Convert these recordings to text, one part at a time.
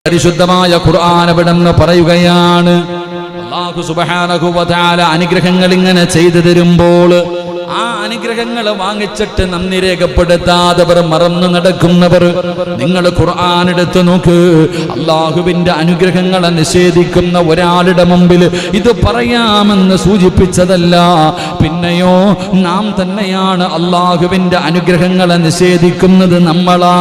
പരിശുദ്ധമായ ഖുർആൻ അവിടെന്ന് പറയുകയാണ്, അല്ലാഹു സുബ്ഹാനഹു വ തആല അനുഗ്രഹങ്ങൾ ഇങ്ങനെ ചെയ്തു തരുമ്പോൾ ആ അനുഗ്രഹങ്ങൾ വാങ്ങിച്ചിട്ട് നന്ദി രേഖപ്പെടുത്താതവർ മറന്നു നടക്കുന്നവർ, നിങ്ങൾ ഖുർആൻ എടുത്ത് നോക്ക്. അള്ളാഹുവിന്റെ അനുഗ്രഹങ്ങളെ നിഷേധിക്കുന്ന ഒരാളുടെ മുമ്പിൽ ഇത് പറയാമെന്ന് സൂചിപ്പിച്ചതല്ല, പിന്നെയോ നാം തന്നെയാണ് അള്ളാഹുവിന്റെ അനുഗ്രഹങ്ങളെ നിഷേധിക്കുന്നത് നമ്മളാ.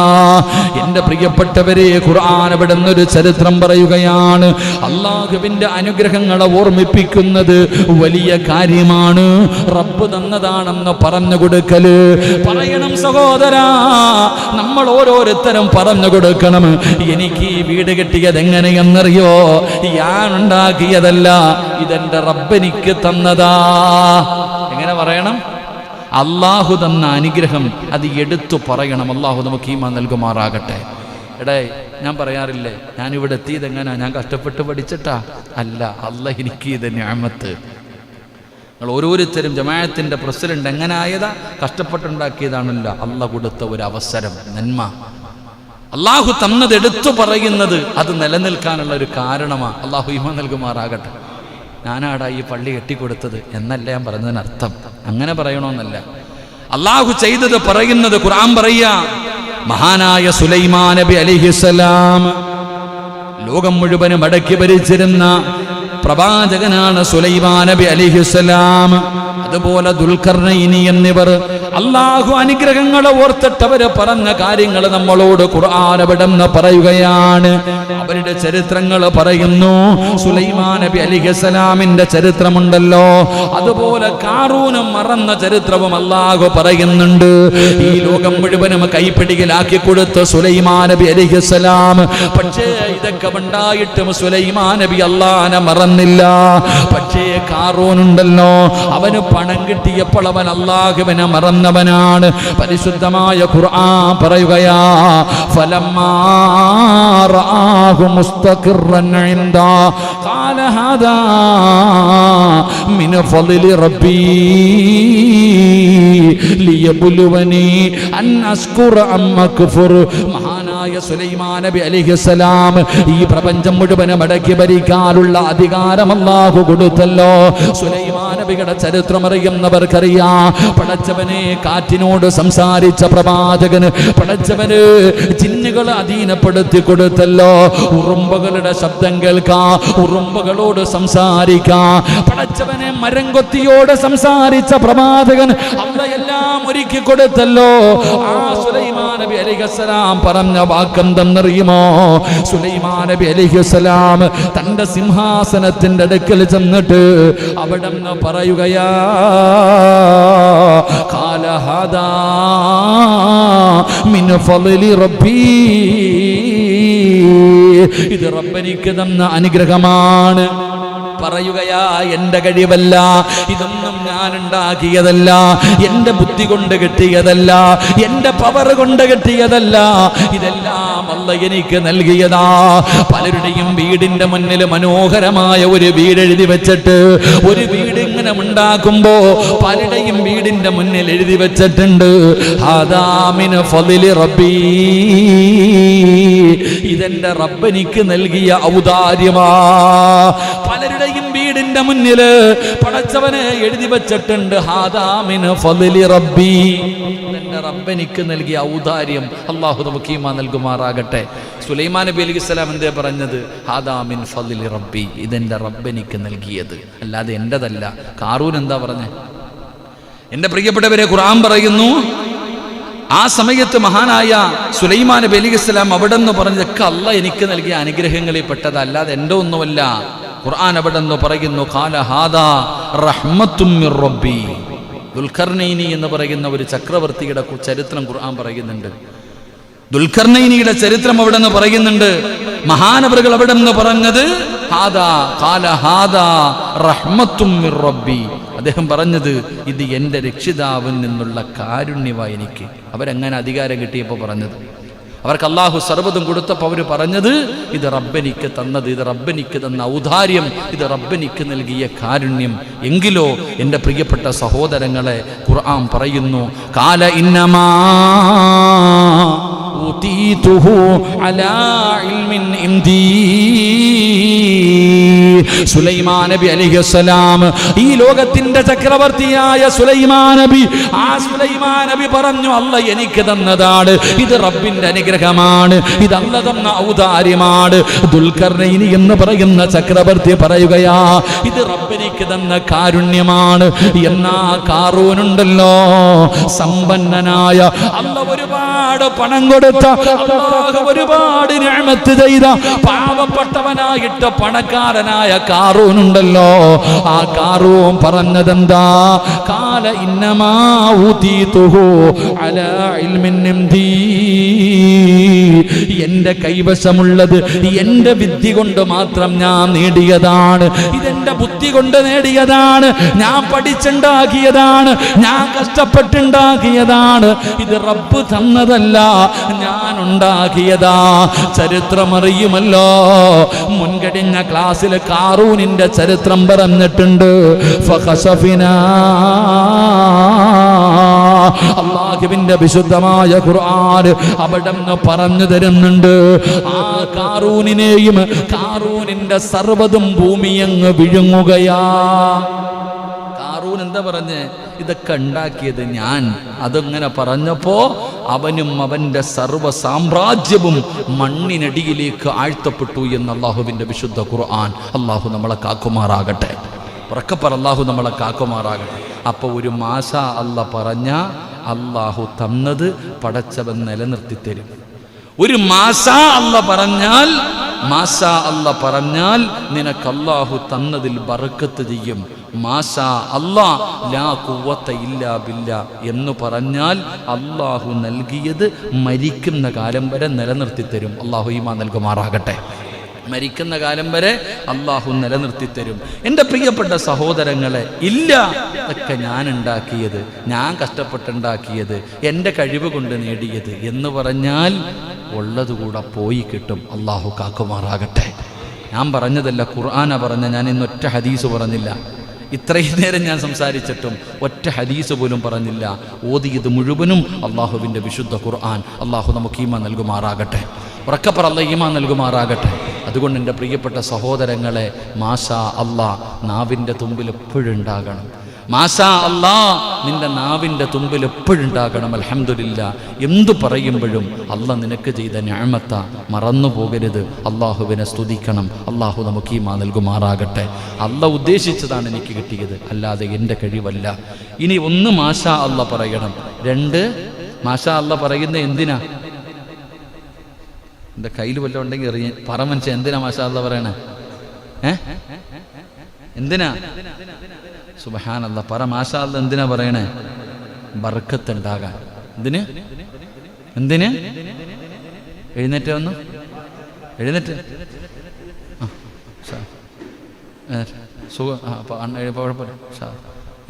എന്റെ പ്രിയപ്പെട്ടവരെ, ഖുർആൻ അവിടെ നിന്നൊരു ചരിത്രം പറയുകയാണ്. അള്ളാഹുവിന്റെ അനുഗ്രഹങ്ങളെ ഓർമ്മിപ്പിക്കുന്നത് വലിയ കാര്യമാണ്. റബ്ബ് തന്നതാണെന്ന് പറഞ്ഞു കൊടുക്കല് പറയണം സഹോദരാ. നമ്മൾ ഓരോരുത്തരും പറഞ്ഞു കൊടുക്കണം, എനിക്ക് ഈ വീട് കിട്ടിയത് എങ്ങനെയെന്നറിയോ? ഞാൻ ഉണ്ടാക്കിയതല്ല, ഇതെന്റെ റബ്ബ് എനിക്ക് തന്നതാ. എങ്ങനെ പറയണം? അള്ളാഹു തന്ന അനുഗ്രഹം അത് എടുത്തു പറയണം. അള്ളാഹു നമുക്ക് ഈമാൻ നൽകുമാറാകട്ടെ. എടേ, ഞാൻ പറയാറില്ലേ, ഞാനിവിടെ എത്തിയത് എങ്ങനാ? ഞാൻ കഷ്ടപ്പെട്ട് പഠിച്ചിട്ടാ? അല്ല, അള്ളാഹ് എനിക്ക് ഇത് നിഅമത്ത്. നിങ്ങൾ ഓരോരുത്തരും ജമാഅത്തിന്റെ പ്രസിഡന്റ് എങ്ങനെ ആയതാ? കഷ്ടപ്പെട്ടുണ്ടാക്കിയതാണല്ലോ. അള്ളാഹ് കൊടുത്ത ഒരു അവസരം, നന്മ. അള്ളാഹു തന്നത് എടുത്തു പറയുന്നത് അത് നിലനിൽക്കാനുള്ള ഒരു കാരണമാണ്. അള്ളാഹു ഈമാൻ നൽകുമാറാകട്ടെ. ഞാനാടാ ഈ പള്ളി കെട്ടിക്കൊടുത്തത് എന്നല്ല ഞാൻ പറഞ്ഞതിനർത്ഥം. അങ്ങനെ പറയണമെന്നല്ല. അള്ളാഹു ചെയ്തത് പറയുന്നത് ഖുർആൻ പറയാ. മഹാനായ സുലൈമാൻ നബി അലൈഹിസ്സലാം ലോകം മുഴുവനും അടക്കി ഭരിച്ചിരുന്ന പ്രവാചകനാണ് സുലൈമാൻ നബി അലൈഹിസ്സലാം. അതുപോലെ ദുൽഖർനൈനി എന്നിവർ അള്ളാഹു അനുഗ്രഹങ്ങളെ ഓർത്തിട്ടവര് പറഞ്ഞ കാര്യങ്ങൾ നമ്മളോട് ഖുർആൻ അവിടെന്ന് പറയുകയാണ്. അവരുടെ ചരിത്രങ്ങൾ പറയുന്നു. സുലൈമാൻ നബി അലൈഹിസ്സലാമിന്റെ ചരിത്രമുണ്ടല്ലോ, അതുപോലെ കാറൂനും മറന്ന ചരിത്രവും അള്ളാഹു പറയുന്നുണ്ട്. ഈ ലോകം മുഴുവനും കൈപ്പിടിയിലാക്കി കൊടുത്ത സുലൈമാൻ നബി അലൈഹിസ്സലാം. പക്ഷേ ഇതൊക്കെ ഉണ്ടായിട്ടും സുലൈമാൻ നബി അള്ളാഹനെ മറന്നില്ല. പക്ഷേ കാറൂനുണ്ടല്ലോ, അവന് പണം കിട്ടിയപ്പോൾ അവൻ അള്ളാഹുവിനെ മറന്നവനാണ്. പരിശുദ്ധമായ ഖുർആൻ പറയുകയാ, ഫലമ്മാ റആഹു മുസ്തഖിറൻ ഇൻദാ ഖാല ഹാദാ മിൻ ഫളിലി റബ്ബി ലിയബ്ലുവനി അൻ അസ്കുറ അം അക്ഫുർ. മഹാനായ സുലൈമാൻ നബി അലൈഹിസ്സലാം ഈ പ്രപഞ്ചം മുഴുവനും അടക്കി ഭരിക്കാനുള്ള അധികാരം അല്ലാഹു കൊടുത്തല്ലോ. സുലൈമാൻ നബിയുടെ ചരിത്രം അറിയുന്നവർക്കറിയാം. പടച്ചവനെ കാറ്റിനോട് സംസാരിച്ച പ്രവാചകന് പടച്ചവന് ജിന്നുകളെ അധീനപ്പെടുത്തി കൊടുത്തല്ലോ. ഉറുമ്പുകളുടെ ശബ്ദം കേൾക്കാം, ഉറുമ്പുകളോട് സംസാരിക്കാം. പടച്ചവനെ മരംകൊത്തിയോട് സംസാരിച്ച പ്രവാചകൻ അള്ളയെല്ലാം ഒരുക്കി കൊടുത്തല്ലോ. ആ സുലൈമാൻ നബി അലൈഹിസ്സലാം പറഞ്ഞ വാക്കെന്തെന്നറിയുമോ? സുലൈമാൻ നബി അലൈഹിസ്സലാം തന്റെ സിംഹാസനത്തിന്റെ അടുക്കൽ ചെന്നിട്ട് അവിടെ നിന്ന് പറയുകയാ, ഖാല ഹാദാ മിൻ ഫളിലി റബ്ബി. ഇത് റബ്ബനിക്ക് തന്ന അനുഗ്രഹമാണ്. പറയുകയാ, എന്റെ കഴിവല്ല, ഇതൊന്നും ഞാൻ ഉണ്ടാക്കിയതല്ല, എന്റെ ബുദ്ധി കൊണ്ട് കിട്ടിയതല്ല, എന്റെ പവർ കൊണ്ട് കിട്ടിയതല്ല, ഇതെല്ലാം അല്ലാഹ് എനിക്ക് നൽകിയതാ. പലരുടെയും വീടിന്റെ മുന്നിൽ മനോഹരമായ ഒരു വീട് എഴുതി വെച്ചിട്ട്, ഒരു വീട് ഇങ്ങനെ ഉണ്ടാക്കുമ്പോ പലരുടെയും വീടിന്റെ മുന്നിൽ എഴുതി വെച്ചിട്ടുണ്ട്, ഹാദാ മിൻ ഫളിലി റബ്ബി. ഇതെന്റെ റബ്ബനിക്ക് നൽകിയ ഔദാര്യമാ. പലരുടെ വീടിന്റെ മുന്നില് പടച്ചവനെ എഴുതി വെച്ചിട്ടുണ്ട്, ഹാദാ മിൻ ഫളിലി റബ്ബി. എന്റെ റബ്ബനിക്ക് നൽകിയ ഔദാര്യം. അല്ലാഹു നമുക്ക് ഈമാൻ നൽകുമാറാകട്ടെ. സുലൈമാൻ നബി അലൈഹിസ്സലാം എന്തേ പറഞ്ഞത്? ഹാദാ മിൻ ഫളിലി റബ്ബി, ഇതെന്റെ റബ്ബനിക്ക് നൽകിയത്, അല്ലാതെ എന്റേതല്ല. കാറൂൻ എന്താ പറഞ്ഞേ? എന്റെ പ്രിയപ്പെട്ടവരെ, ഖുർആൻ പറയുന്നു, ആ സമയത്ത് മഹാനായ സുലൈമാൻ നബി അലൈഹിസ്സലാം അവിടെ നിന്ന് പറഞ്ഞതൊക്കെ അല്ലാഹ് എനിക്ക് നൽകിയ അനുഗ്രഹങ്ങളിൽ പെട്ടതല്ലാതെ എൻ്റെ ഒന്നുമല്ല. ഖുർആൻ അവിടെ നിന്ന് പറയുന്നു, ഖാല ഹാദാ റഹ്മത്തും മിർ റബ്ബി. ദുൽഖർനൈനി എന്ന് പറയുന്ന ഒരു ചക്രവർത്തിയുടെ ചരിത്രം ഖുർആൻ പറയുന്നുണ്ട്. ദുൽഖർനൈനിയുടെ ചരിത്രം അവിടെ നിന്ന് പറയുന്നുണ്ട്. മഹാനവറുകൾ അവിടെ നിന്ന് പറഞ്ഞത് ഹാദാ ഖാല ഹാദാ റഹ്മത്തും മിർ റബ്ബി. അദ്ദേഹം പറഞ്ഞത്, ഇത് എൻ്റെ രക്ഷിതാവിൽ നിന്നുള്ള കാരുണ്യമായി എനിക്ക്. അവരെങ്ങനെ അധികാരം കിട്ടിയപ്പോൾ പറഞ്ഞത്. അവർക്ക് അള്ളാഹു സർവ്വതും കൊടുത്തപ്പോൾ അവർ പറഞ്ഞത് ഇത് റബ്ബെനിക്ക് തന്നത്, ഇത് റബ്ബെനിക്ക് തന്ന ഔദാര്യം, ഇത് റബ്ബെനിക്ക് നൽകിയ കാരുണ്യം. എങ്കിലോ എൻ്റെ പ്രിയപ്പെട്ട സഹോദരങ്ങളെ, ഖുർആൻ പറയുന്നു, കാല ഇന്നമാ ഊതീതുഹു അലാ ഇൽമിൻ ഇൻദീ. സുലൈമാൻ നബി അലൈഹിസ്സലാം, ഈ ലോകത്തിന്റെ ചക്രവർത്തിയായ സുലൈമാൻ നബി, ആ സുലൈമാൻ നബി പറഞ്ഞു, അല്ല എനിക്ക് തന്നതാണ്, ഇത് റബ്ബിന്റെ അനുഗ്രഹമാണ്, ഇത് അല്ല തന്ന ഔദാര്യമാണ്. ദുൽഖർനൈനി എന്ന് പറയുന്ന ചക്രവർത്തി പറയുകയാ, ഇത് റബ്ബിനിക്ക് തന്ന കാരുണ്യമാണ്. എന്നാ കാറൂനുണ്ടല്ലോ, സമ്പന്നനായ, അല്ല ഒരുപാട് പണം കൊടുത്ത, അല്ലാഹു ഒരുപാട് നിഅമത്ത് ചെയ്ത, പാവപ്പെട്ടവനായിട്ട് പണക്കാരനായ കാറൂനുണ്ടല്ലോ, ആ കാറൂൻ പറഞ്ഞതെന്താ? കാല ഇന്നമാ ഊതീതുഹു അലാ ഇൽമിൻ ഇൻദീ. എന്റെ കൈവശമുള്ളത് എന്റെ വിദ്യ കൊണ്ട് മാത്രം ഞാൻ നേടിയതാണ്, ഇതെന്റെ ബുദ്ധി കൊണ്ട് നേടിയതാണ്, ഞാൻ പഠിച്ചുണ്ടാക്കിയതാണ്, ഞാൻ കഷ്ടപ്പെട്ടുണ്ടാക്കിയതാണ്, ഇത് റബ്ബ് തന്നതല്ല, ഞാൻ ഉണ്ടാക്കിയതാ. ചരിത്രമറിയുമല്ലോ, മുൻകഴിഞ്ഞ ക്ലാസ്സിൽ കാറൂനിന്റെ ചരിത്രം പറഞ്ഞിട്ടുണ്ട്. ഫഖസഫിനാ, അല്ലാഹുവിന്റെ വിശുദ്ധമായ ഖുർആൻ അവിടെന്ന് പറഞ്ഞു തരുന്നുണ്ട്. ആ കാറൂനിനെയും കാറൂനിന്റെ സർവ്വതും ഭൂമിയങ്ങ് വിഴുങ്ങുകയാ. കാറൂൻ എന്താ പറഞ്ഞ്? ഇതൊക്കെ ഉണ്ടാക്കിയത് ഞാൻ. അതങ്ങനെ പറഞ്ഞപ്പോ അവനും അവന്റെ സർവ്വ സാമ്രാജ്യവും മണ്ണിനടിയിലേക്ക് ആഴ്ത്തപ്പെട്ടു എന്ന് അല്ലാഹുവിന്റെ വിശുദ്ധ ഖുർആൻ. അല്ലാഹു നമ്മളെ കാക്കുമാറാകട്ടെ. ഉറക്കപ്പറ, അല്ലാഹു നമ്മളെ കാക്കുമാറാകട്ടെ. അപ്പൊ ഒരു മാഷാ അല്ല പറഞ്ഞ അല്ലാഹു തന്നത് പടച്ചവൻ നിലനിർത്തി തരും. ഒരു മാഷാ അല്ല പറഞ്ഞാൽ, മാഷാ അല്ല പറഞ്ഞാൽ നിനക്ക് അല്ലാഹു തന്നതിൽ ബർക്കത്ത് ചെയ്യും. മാഷാ അല്ലാ ലാ ഖുവത ഇല്ലാ ബില്ലാ എന്ന് പറഞ്ഞാൽ അല്ലാഹു നൽകിയത് മരിക്കുന്ന കാലം വരെ നിലനിർത്തി തരും. അല്ലാഹു ഈമാൻ നൽകുമാറാകട്ടെ. മരിക്കുന്ന കാലം വരെ അല്ലാഹു നിലനിർത്തി തരും. എൻ്റെ പ്രിയപ്പെട്ട സഹോദരങ്ങളെ, ഇല്ല ഇതൊക്കെ ഞാൻ ഉണ്ടാക്കിയത്, ഞാൻ കഷ്ടപ്പെട്ടുണ്ടാക്കിയത്, എൻ്റെ കഴിവ് കൊണ്ട് നേടിയത് എന്ന് പറഞ്ഞാൽ ഉള്ളതുകൂടെ പോയി കിട്ടും. അല്ലാഹു കാക്കുമാറാകട്ടെ. ഞാൻ പറഞ്ഞതല്ല, ഖുർആനാ പറഞ്ഞ. ഞാൻ ഇന്ന് ഒറ്റ ഹദീസ് പറഞ്ഞില്ല. ഇത്രയും നേരം ഞാൻ സംസാരിച്ചിട്ടും ഒറ്റ ഹദീസ് പോലും പറഞ്ഞില്ല. ഓതിയത് മുഴുവനും അള്ളാഹുവിൻ്റെ വിശുദ്ധ ഖുർആൻ. അള്ളാഹു നമുക്ക് ഈമാൻ നൽകുമാറാകട്ടെ. ഉറക്കപ്പറ, അല്ലാഹു ഈമാൻ നൽകുമാറാകട്ടെ. അതുകൊണ്ട് എൻ്റെ പ്രിയപ്പെട്ട സഹോദരങ്ങളെ, മാഷാ അല്ലാ നാവിൻ്റെ തുമ്പിൽ എപ്പോഴും ഉണ്ടാകണം. മാഷാ അല്ലാ നിന്റെ നാവിൻ്റെ തുമ്പിൽ എപ്പോഴും ഉണ്ടാകണം. അൽഹംദുലില്ലാ എന്തു പറയുമ്പോഴും അല്ല നിനക്ക് ചെയ്ത നിഅമത്ത മറന്നു പോകരുത്. അള്ളാഹുവിനെ സ്തുതിക്കണം. അള്ളാഹു നമുക്ക് ഈമാൻ നൽകുമാറാകട്ടെ. അല്ല ഉദ്ദേശിച്ചതാണ് എനിക്ക് കിട്ടിയത്, അല്ലാതെ എൻ്റെ കഴിവല്ല. ഇനി ഒന്ന് മാഷാ അല്ല പറയണം. രണ്ട്, മാഷാ അല്ല പറയുന്ന എന്തിനാ? എൻ്റെ കയ്യിൽ വല്ലതും ഉണ്ടെങ്കിൽ എറിയ പറ മനുഷ്യൻ. എന്തിനാ മാഷാ അല്ലാ പറയണേ? എന്തിനാ? സുബ്ഹാനല്ലാഹ് പറ. മാഷാ അല്ലാ എന്തിനാ പറയണേ? ബർക്കത്ത് ഉണ്ടാകാൻ. എന്തിന്? എന്തിന്? എഴുന്നേറ്റ് വന്നു, എഴുന്നേറ്റ്.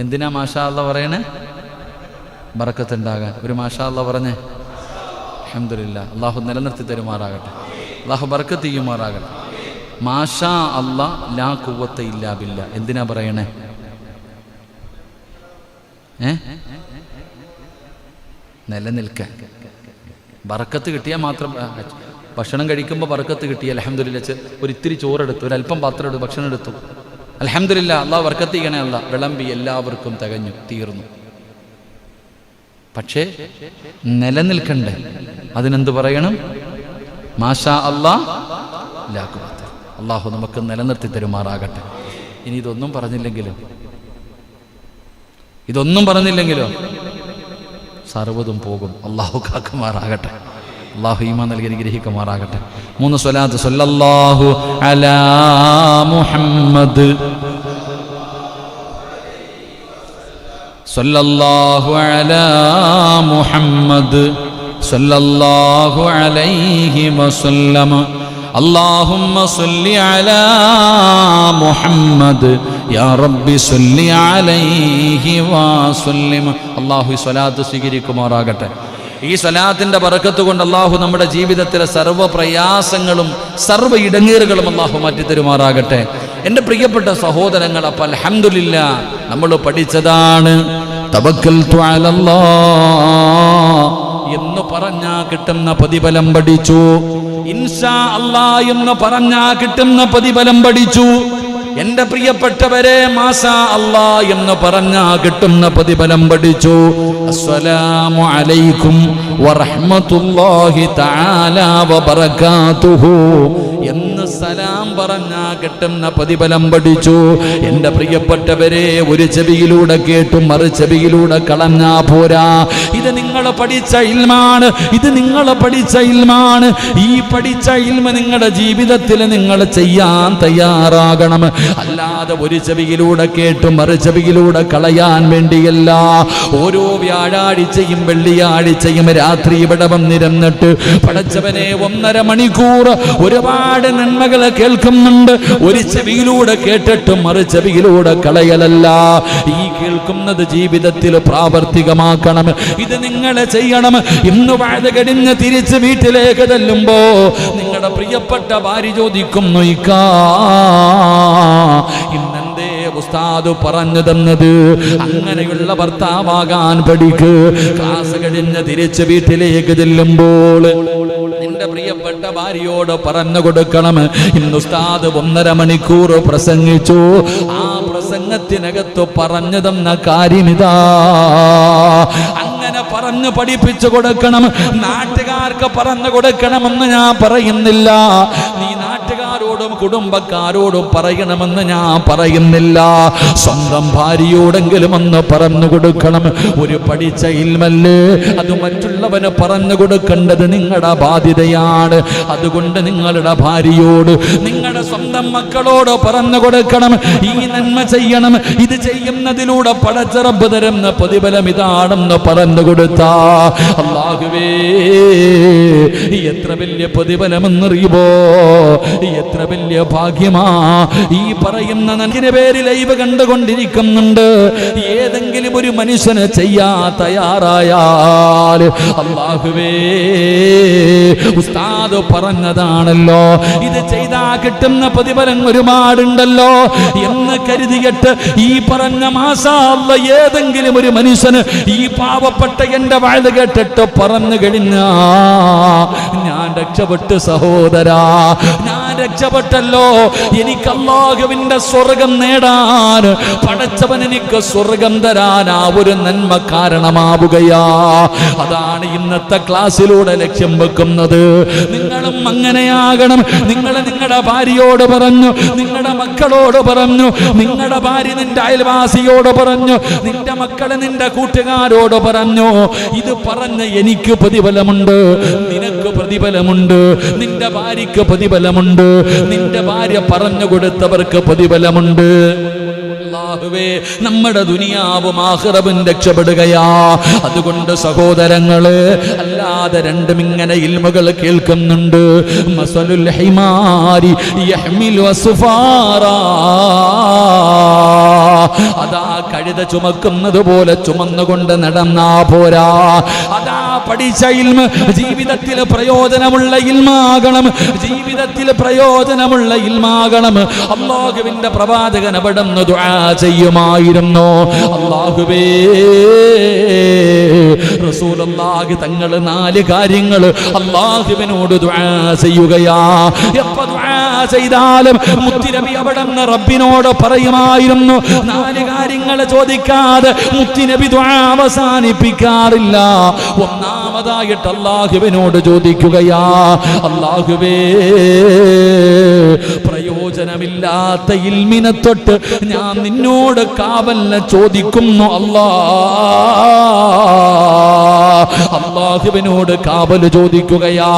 എന്തിനാ മാഷാ അല്ലാ പറയണേ? ബർക്കത്ത് ഉണ്ടാകാൻ. ഒരു മാഷാ അല്ലാ പറഞ്ഞേ. അൽഹംദുലില്ലാ. അല്ലാഹു നിലനിർത്തി തരുമാറാകട്ടെ. അല്ലാഹു ബർക്കത്ത് ചെയ്യുമാറാകട്ടെ. മാഷാ അല്ലാ ലാ ഖുവത ഇല്ലാ ബില്ലാ എന്തിനാ പറയണേ? നിലനിൽക്കാൻ. ബർക്കത്ത് കിട്ടിയാൽ മാത്രം. ഭക്ഷണം കഴിക്കുമ്പോൾ ബർക്കത്ത് കിട്ടി, അൽഹംദുലില്ലാ. ഒരു ഇത്തിരി ചോറെടുത്തു, ഒരല്പം പാത്രം എടുത്തു, ഭക്ഷണം എടുത്തു, അൽഹംദുലില്ലാ. അല്ലാഹു ബർക്കത്ത് ചെയ്യണേ. അല്ല വിളമ്പി, എല്ലാവർക്കും തികഞ്ഞു, തീർന്നു. പക്ഷേ നിലനിൽക്കണ്ടേ? അതിനെന്ത് പറയണം? മാഷാ അല്ലാ ലാ ഖുവത. അല്ലാഹു നമുക്ക് നിലനിർത്തി തരുമാറാകട്ടെ. ഇനി ഇതൊന്നും പറഞ്ഞില്ലെങ്കിലോ സർവ്വതും പോകും. അല്ലാഹു കാക്കുമാറാകട്ടെ. അല്ലാഹു ഈമാൻ നൽകി അനുഗ്രഹിക്കുമാറാകട്ടെ. 3 സ്വലാത്ത്. സല്ലല്ലാഹു അലാ മുഹമ്മദ്, സല്ലല്ലാഹു അലാ മുഹമ്മദ്, സല്ലല്ലാഹു അലൈഹി വസല്ലം. اللهم صل على محمد يا رب صل عليه وسلم. അല്ലാഹു സ്വലാത്ത് സ്വീകരിക്കുമാറാകട്ടെ. ഈ സ്വലാത്തിന്റെ ബറക്കത്ത് കൊണ്ട് അള്ളാഹു നമ്മുടെ ജീവിതത്തിലെ സർവ്വ പ്രയാസങ്ങളും സർവ്വ ഇടങ്ങേറുകളും അള്ളാഹു മാറ്റി തരുമാറാകട്ടെ. എൻ്റെ പ്രിയപ്പെട്ട സഹോദരങ്ങൾ, അപ്പോൾ അൽഹംദുലില്ലാ നമ്മൾ പഠിച്ചതാണ് തവക്കൽതു അലല്ലാഹ് എന്ന് പറഞ്ഞാ കിട്ടുന്ന പ്രതിഫലം പഠിച്ചു. ഇൻഷാ അല്ലാഹ് എന്ന് പറഞ്ഞാ കിട്ടുന്ന പ്രതിഫലം പഠിച്ചു. എന്റെ പ്രിയപ്പെട്ടവരെ, മാഷാ അല്ലാഹ് എന്ന് പറഞ്ഞാ കിട്ടുന്ന പ്രതിഫലം പഠിച്ചു. അസ്സലാമു അലൈക്കും വറഹ്മത്തുള്ളാഹി തആല വബറകാതുഹു എന്ന് സലാം പറഞ്ഞാ കിട്ടുന്ന പ്രതിഫലം പഠിച്ചു. എന്റെ പ്രിയപ്പെട്ടവരെ, ഒരു ചെവിയിലൂടെ കേട്ടു മറു ചെവിയിലൂടെ കളഞ്ഞാ പോരാ. ഇത് നിങ്ങൾ പഠിച്ച ഇൽമാണ്, ഇത് നിങ്ങൾ പഠിച്ച ഇൽമാണ്. ഈ പഠിച്ച ഇൽമ നിങ്ങളുടെ ജീവിതത്തിൽ നിങ്ങൾ ചെയ്യാൻ തയ്യാറാകണം. അല്ലാതെ ഒരു ചെവിയിലൂടെ കേട്ടു മറു ചെവിയിലൂടെ കളയാൻ വേണ്ടിയല്ല. ഓരോ വ്യാഴാഴ്ചയും വെള്ളിയാഴ്ചയും രാത്രി ഇവിടെ വന്നിരുന്നിട്ട് പടച്ചവനെ 1.5 മണിക്കൂർ ഒരുപാട് നന്മകൾ കേൾക്കുന്നുണ്ട്. ഒരു ചെവിയിലൂടെ കേട്ടിട്ട് മറു ചെവിയിലൂടെ കളയലല്ല. ഈ കേൾക്കുന്നത് ജീവിതത്തിൽ പ്രാവർത്തികമാക്കണം. ഇത് നിങ്ങൾ ചെയ്യണം. ഇന്ന് വാഴ കഴിഞ്ഞ് തിരിച്ച് വീട്ടിലേക്ക് ചെല്ലുമ്പോ നിങ്ങളുടെ പ്രിയപ്പെട്ട ഭാര്യ ചോദിക്കുന്നു, ഇക്കാ ഇന്നെന്തേ ഉസ്താദ് പറഞ്ഞു തന്നത്? അങ്ങനെയുള്ള ഭർത്താവാകാൻ പഠിക്ക്. ക്ലാസ് കഴിഞ്ഞ് തിരിച്ച് വീട്ടിലേക്ക് ചെല്ലുമ്പോൾ നിന്റെ പ്രിയപ്പെട്ട ഭാര്യയോട് പറഞ്ഞു കൊടുക്കണം, ഇന്ന് ഉസ്താദ് 1.5 മണിക്കൂർ പ്രസംഗിച്ചു. ആ പ്രസംഗത്തിനകത്ത് പറഞ്ഞു തന്ന കാര്യമിതാ. അങ്ങനെ പറഞ്ഞു പഠിപ്പിച്ചു കൊടുക്കണം. നാട്ടുകാർക്ക് പറഞ്ഞു കൊടുക്കണമെന്ന് ഞാൻ പറയുന്നില്ല. നീ നാട്ടുകാരോടും കുടുംബക്കാരോടും പറയണമെന്ന് ഞാൻ പറയുന്നില്ല. സ്വന്തം ഭാര്യയോടെങ്കിലും ഒന്ന് പറഞ്ഞു കൊടുക്കണം. ഒരു പഠിച്ച ഇൽമല്ലേ, അത് മറ്റുള്ളവന് പറഞ്ഞു കൊടുക്കേണ്ടത് നിങ്ങളുടെ ബാധ്യതയാണ്. അതുകൊണ്ട് നിങ്ങളുടെ ഭാര്യയോട്, നിങ്ങളുടെ സ്വന്തം മക്കളോട് പറഞ്ഞു കൊടുക്കണം, ഈ നന്മ ചെയ്യണം. ഇത് ചെയ്യുന്നതിലൂടെ പടച്ച റബ്ബ് തരുന്ന പ്രതിഫലം ഇതാണെന്ന് പറഞ്ഞു കൊടുത്താ, അല്ലാഹുവേ എത്ര വലിയ പ്രതിഫലമെന്നറിയുമോ, എത്ര വലിയ ഭാഗ്യമാ. ഈ പറയുന്ന നന്ദിന്റെ പേരിൽ ലൈവ് കണ്ടുകൊണ്ടിരിക്കുന്നുണ്ട്. ഏതെങ്കിലും ഒരു മനുഷ്യന് ചെയ്യാ തയ്യാറായാൽ, അല്ലാഹുവേ ഉസ്താദ് പറഞ്ഞതാണല്ലോ, ഇത് ചെയ്താ കിട്ടുന്ന പ്രതിഫലം ഒരുപാടുണ്ടല്ലോ എന്ന് കരുതിയിട്ട് ഈ പറഞ്ഞ മാഷാ അല്ലാഹ് ഏതെങ്കിലും ഒരു മനുഷ്യന് ഈ പാവപ്പെട്ട എന്റെ വാഴ കേട്ടിട്ട് പറഞ്ഞു കഴിഞ്ഞാ ഞാൻ രക്ഷപ്പെട്ടു സഹോദരാ, ഞാൻ രക്ഷപ്പെട്ടല്ലോ. എനിക്ക് അല്ലാഹുവിന്റെ സ്വർഗം നേടാൻ പടച്ചവൻ എനിക്ക് സ്വർഗം തരാൻ ആ ഒരു നന്മ കാരണമാവുകയാ. അതാണ് ഇന്നത്തെ ക്ലാസ്സിലൂടെ ലക്ഷ്യം വെക്കുന്നത്. നിങ്ങളും അങ്ങനെയാകണം. നിങ്ങൾ നിങ്ങളുടെ ഭാര്യയോട് പറഞ്ഞു, നിങ്ങളുടെ മക്കളോട് പറഞ്ഞു, നിങ്ങളുടെ ഭാര്യ നിന്റെ അയൽവാസിയോട് പറഞ്ഞു, നിന്റെ മക്കള് നിന്റെ കൂട്ടുകാരോട് പറഞ്ഞു. ഇത് പറഞ്ഞ എനിക്ക് പ്രതിഫലമുണ്ട്, നിനക്ക് പ്രതിഫലമുണ്ട്, നിന്റെ ഭാര്യക്ക് പ്രതിഫലമുണ്ട്, നിന്റെ ഭാര്യ പറഞ്ഞു കൊടുത്തവർക്ക് പ്രതിഫലമുണ്ട്. അല്ലാഹുവേ നമ്മുടെ ദുനിയാവും ആഖിറവും രക്ഷപ്പെടുകയാ. അതുകൊണ്ട് സഹോദരങ്ങള്, അല്ലാതെ രണ്ടും ഇങ്ങനെ ഇൽമുകൾ കേൾക്കുന്നുണ്ട്. മസലുൽ ഹിമാരി യഹ്മിലു അസ്ഫാറാ, അതാ കഴുത ചുമക്കുന്നത് പോലെ ചുമന്നുകൊണ്ട് നടന്നാ പോരാ. അതാ പഠിച്ച ഇൽമ ജീവിതത്തിൽ പ്രയോജനമുള്ള ഇൽമാകണം, ജീവിതത്തിൽ പ്രയോജനമുള്ള ഇൽമാകണം. അല്ലാഹുവിന്റെ പ്രവാചകൻ അവിടുന്ന് ദുആ ചെയ്യുമായിരുന്നു. അല്ലാഹുവേ റസൂലുള്ളാഹി തങ്ങൾ 4 കാര്യങ്ങൾ അല്ലാഹുവിനോട് ദുആ ചെയ്യുകയാ. എപ്പോൾ ദുആ ചെയ്താലും മുത്തുനബി അവിടുന്ന് റബ്ബിനോട് പറയുമായിരുന്നു. 4 കാര്യങ്ങൾ ചോദിക്കാതെ മുത്തുനബി ദുആ അവസാനിപ്പിക്കാറില്ല. ഒന്നാമതായിട്ട് അല്ലാഹുവിനോട് ചോദിക്കുകയാ, അല്ലാഹുവേ പ്രയോജനമില്ലാത്ത ഇൽമിനെ തൊട്ട് ഞാൻ നിന്നോട് കാവലിനെ ചോദിക്കുന്നു അല്ലാ. അല്ലാഹുവിനോട് കാവൽ ചോദിക്കുകയാ.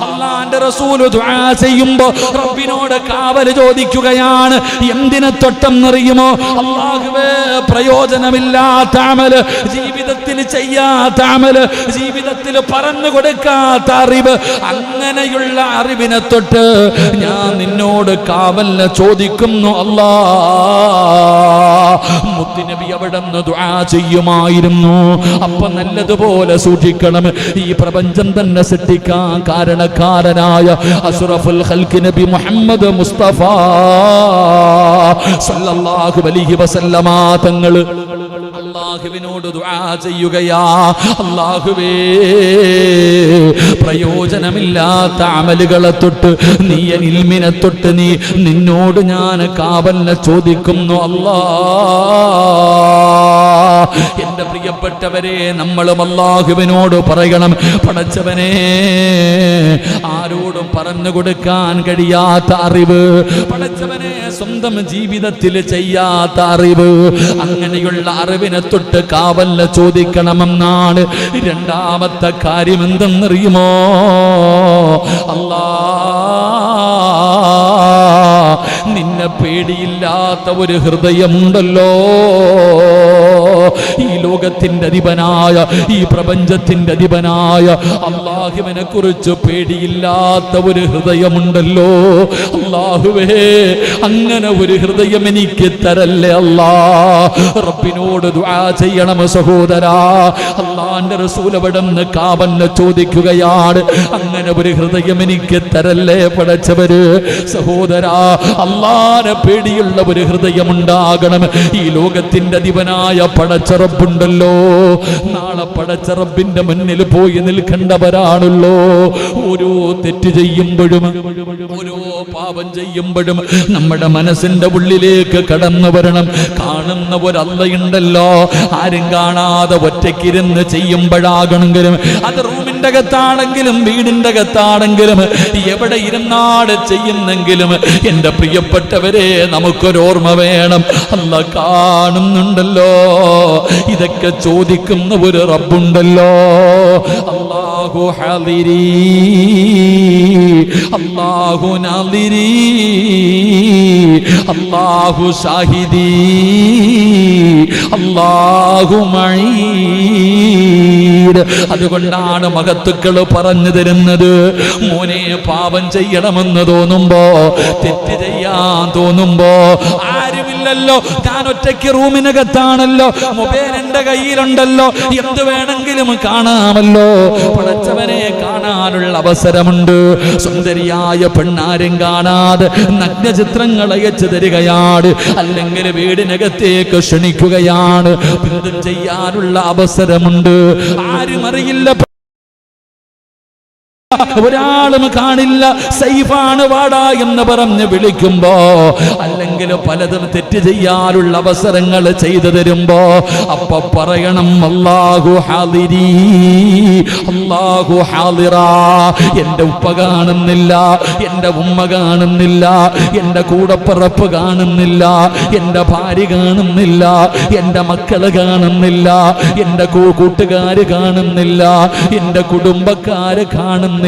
അല്ലാഹുവിന്റെ റസൂൽ ദുആ ചെയ്യുമ്പോൾ റബ്ബിനോട് കാവൽ ചോദിക്കുകയാണ്. എന്തിനെ തൊട്ടെന്നറിയുമോ? അല്ലാഹുവേ പ്രയോജനമില്ലാത്ത അമൽ, ജീവിതത്തിൽ ചെയ്യാത്ത അമൽ, ജീവിതത്തിൽ പറഞ്ഞു കൊടുക്കാത്ത അറിവ്, അങ്ങനെയുള്ള അറിവിനെ തൊട്ട് ഞാൻ നിന്നോട് കാവലിനെ ചോദിക്കുന്നു അല്ലാ. മുത്തുനബി അവിടുന്ന് ദുആ ചെയ്യുമായിരുന്നു. അപ്പൊ നല്ലതുപോലെ സൂക്ഷിക്കണം. ഈ പ്രപഞ്ചം തന്നെ സൃഷ്ടിക്കാൻ കാരണക്കാരനായ അഷ്റഫുൽ ഖൽഖ് നബി മുഹമ്മദ് മുസ്തഫ സല്ലല്ലാഹു അലൈഹി വസല്ലമ തങ്ങൾ അല്ലാഹുവിനോട് ദുആ ചെയ്യുകയാ, അല്ലാഹുവേ പ്രയോജനമില്ലാത്ത അമലുകളെ തൊട്ട് നീ ഇൽമിനെ തൊട്ട് നിന്നോട് ഞാൻ കാവലിനെ ചോദിക്കുന്നു അല്ലാ. എന്റെ പ്രിയപ്പെട്ടവരെ, നമ്മളും അല്ലാഹുവിനോട് പറയണം, പടച്ചവനെ ആരോടും പറഞ്ഞു കൊടുക്കാൻ കഴിയാത്ത അറിവ്, പടച്ചവനെ സ്വന്തം ജീവിതത്തിൽ ചെയ്യാത്ത അറിവ്, അങ്ങനെയുള്ള അറിവിനെ തൊട്ട് കാവലിനെ ചോദിക്കണമെന്നാണ്. രണ്ടാമത്തെ കാര്യം എന്തെന്നറിയുമോ? അല്ലാ, നിന്നെ പേടിയില്ലാത്ത ഒരു ഹൃദയമുണ്ടല്ലോ. ഈ ലോകത്തിന്റെ അധിപനായ, ഈ പ്രപഞ്ചത്തിന്റെ അധിപനായ അല്ലാഹുവിനെ കുറിച്ച് പേടിയില്ലാത്ത ഒരു ഹൃദയമുണ്ടല്ലോ. അല്ലാഹുവേ, അങ്ങനെ ഒരു ഹൃദയം എനിക്ക് തരല്ലേ അല്ലാ. റബ്ബിനോട് ദുആ ചെയ്യണം സഹോദരാ. അല്ലാഹുവിന്റെ റസൂൽ അവിടുന്ന് കാവലിനെ ചോദിക്കുകയാണ്, അങ്ങനെ ഒരു ഹൃദയം എനിക്ക് തരല്ലേ പടച്ചവര്. സഹോദരാ, അല്ലാഹുവിനെ പേടിയുള്ള ഒരു ഹൃദയം ഉണ്ടാകണം. ഈ ലോകത്തിന്റെ അധിപനായ പടച്ച റബ്ബുണ്ടല്ലോ, നാളെ പടച്ച റബ്ബിന്റെ മുന്നിൽ പോയി നിൽക്കേണ്ടവരാണല്ലോ. ഓരോ തെറ്റ് ചെയ്യുമ്പോഴും, ഓരോ പാപം ചെയ്യുമ്പോഴും നമ്മുടെ മനസ്സിന്റെ ഉള്ളിലേക്ക് കടന്നു വരണം, കാണുന്ന ഒരു അള്ളയുണ്ടല്ലോ. ആരും കാണാതെ ഒറ്റയ്ക്കിരുന്ന് ചെയ്യുമ്പോഴാകണമെങ്കിലും, അത് റൂമിന്റെ അകത്താണെങ്കിലും വീടിന്റെ അകത്താണെങ്കിലും എവിടെ ഇരുന്നാട് ചെയ്യുന്നെങ്കിലും, എന്റെ പ്രിയപ്പെട്ടവരെ നമുക്കൊരോർമ്മ വേണം, അല്ല കാണുന്നുണ്ടല്ലോ. ഇതൊക്കെ ചോദിക്കുന്ന ഒരു റബ്ബുണ്ടല്ലോ. അല്ലാഹു ഹാദിരി, അല്ലാഹു നാദിരി, അല്ലാഹു ഷാഹിദി, അല്ലാഹു മഈദ്. അതുകൊണ്ടാണ് മഹത്തുക്കൾ പറഞ്ഞു തരുന്നത്, മോനെ പാപം ചെയ്യണമെന്ന് തോന്നുമ്പോ, തെറ്റ് ചെയ്യാൻ തോന്നുമ്പോ, ആരുമില്ലല്ലോ, ഞാൻ ഒറ്റയ്ക്ക് റൂമിനകത്താണല്ലോ, മൊബൈൽ എന്റെ കയ്യിലുണ്ടല്ലോ, എന്ത് വേണമെങ്കിലും കാണാമല്ലോ. പടച്ചവനെ കാണാനുള്ള അവസരമുണ്ട്. സുന്ദരിയായ പെണ്ണാരും കാണാതെ നഗ്നചിത്രങ്ങൾ അയച്ചു തരികയാണ്, അല്ലെങ്കിൽ വീടിനകത്തേക്ക് ക്ഷണിക്കുകയാണ്. ബന്ധം ചെയ്യാനുള്ള അവസരമുണ്ട്. ആരും അറിയില്ല, ഒരാളും കാണില്ല. സൈഫാണ് വാടാ എന്ന് പറഞ്ഞ് വിളിക്കുമ്പോ, അല്ലെങ്കിൽ പലതും തെറ്റ് ചെയ്യാനുള്ള അവസരങ്ങൾ ചെയ്തു തരുമ്പോ, അപ്പൊ പറയണം അല്ലാഹു ഹാദിരി, അല്ലാഹു ഹാദിറാ. എന്റെ ഉപ്പ കാണുന്നില്ല, എന്റെ ഉമ്മ കാണുന്നില്ല, എന്റെ കൂടപ്പിറപ്പ് കാണുന്നില്ല, എന്റെ ഭാര്യ കാണുന്നില്ല, എന്റെ മക്കള് കാണുന്നില്ല, എന്റെ കൂട്ടുകാര് കാണുന്നില്ല, എന്റെ കുടുംബക്കാര് കാണുന്നില്ല.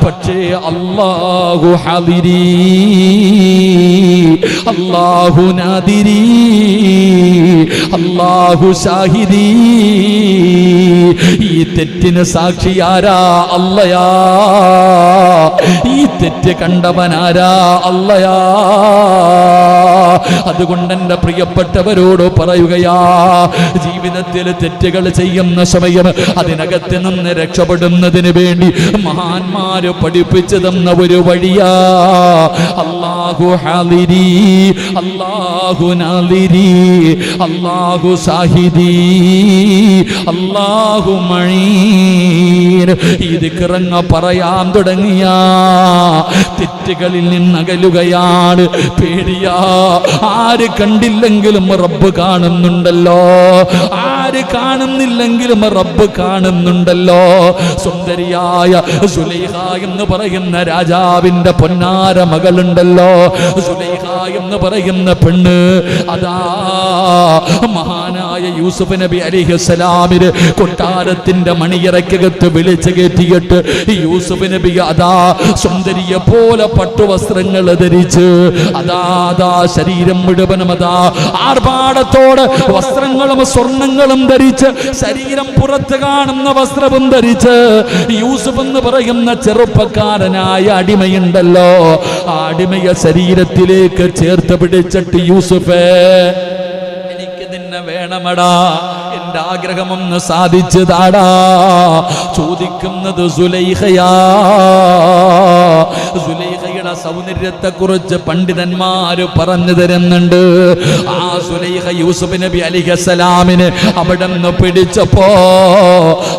പക്ഷേ അല്ലാഹു ഹാദിരി, അല്ലാഹു നാദിരി, അല്ലാഹു ഷാഹിദി. ഈ തെറ്റിന് സാക്ഷിയാരാ? അല്ലയാ. ഈ തെറ്റ് കണ്ടവനാരാ? അല്ലയാ. അതുകൊണ്ട് എന്റെ പ്രിയപ്പെട്ടവരോട് പറയുകയാ, ജീവിതത്തിൽ തെറ്റുകൾ ചെയ്യുന്ന സമയം അതിനകത്ത് നിന്ന് രക്ഷപ്പെടുന്നതിന് വേണ്ടി മഹാന്മാര് പഠിപ്പിച്ചു തന്ന ഒരു വഴിയാ അല്ലാഹു ഹാദിരി, അല്ലാഹു നാദിരി, അല്ലാഹു ഷാഹിദി, അല്ലാഹു മഈൻ. ഈ ദിക്റങ്ങ പറയാൻ തുടങ്ങിയ തെറ്റുകളിൽ നിന്നകലുകയാണ്. പേടിയാ, ആര് കണ്ടില്ലെങ്കിലും റബ്ബ് കാണുന്നുണ്ടല്ലോ, ആര് കാണുന്നില്ലെങ്കിലും റബ്ബ് കാണുന്നുണ്ടല്ലോ. സുന്ദരിയായ സുലൈഖ എന്ന് പറയുന്ന രാജാവിന്റെ പൊന്നാര മകളുണ്ടല്ലോ, സുലൈഖ എന്ന് പറയുന്ന പെണ്ണ്, അതാ മഹാനായ യൂസുഫ് നബി അലൈഹിസ്സലാമിന് കൊട്ടാരത്തിന്റെ മണിയറക്കകത്ത് വിളിച്ചു കയറ്റിയിട്ട് യൂസുഫ് നബി അതാ സുന്ദരിയെ പോലെ പട്ടുവസ്ത്രങ്ങൾ ധരിച്ച് അതാ ശരീരം മുഴുവനും അതാ ആർഭാടത്തോടെ വസ്ത്രങ്ങളും സ്വർണങ്ങളും ധരിച്ച്, ശരീരം പുറത്ത് കാണുന്ന വസ്ത്രവും ധരിച്ച്, യൂസുഫ് എന്ന് പറയുന്ന ചെറുപ്പക്കാരനായ അടിമയുണ്ടല്ലോ, ആ അടിമയെ ശരീരത്തിലേക്ക് ചേർത്ത് പിടിച്ചിട്ട് യൂസുഫേ വേണമടാ, എന്റെ ആഗ്രഹമൊന്ന് സാധിച്ചു താടാ. ചോദിക്കുന്നത് സുലൈഖയാ. സുലൈഖയുടെ സൗന്ദര്യത്തെ കുറിച്ച് പണ്ഡിതന്മാര് പറഞ്ഞു തരുന്നുണ്ട്. ആ സുലൈഖ യൂസുഫ് നബി അലൈഹിസ്സലാമിന് അവിടെ നിന്ന് പിടിച്ചപ്പോ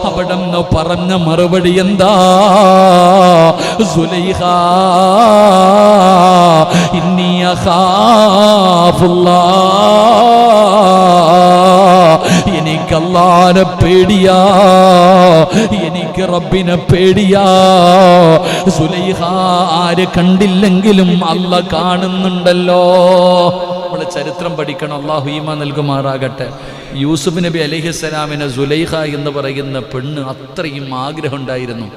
അവിടെ നിന്ന് പറഞ്ഞ മറുപടി എന്താ? സുലൈഖ ഇന്നി അഖാഫുല്ലാഹ്, എനിക്ക് അല്ലാഹുവിനെ പേടിയാ, എനിക്ക് റബ്ബിനെ പേടിയാ. സുലൈഖ ആര് കണ്ടില്ലെങ്കിലും അല്ലാഹ് കാണുന്നുണ്ടല്ലോ. നമ്മള് ചരിത്രം പഠിക്കണം. അല്ലാഹു ഈമാൻ നൽകുമാറാകട്ടെ. യൂസുഫ് നബി അലൈഹിസ്സലാമിന് സുലൈഖ എന്ന് പറയുന്ന പെണ്ണ് അത്രയും ആഗ്രഹം ഉണ്ടായിരുന്നു,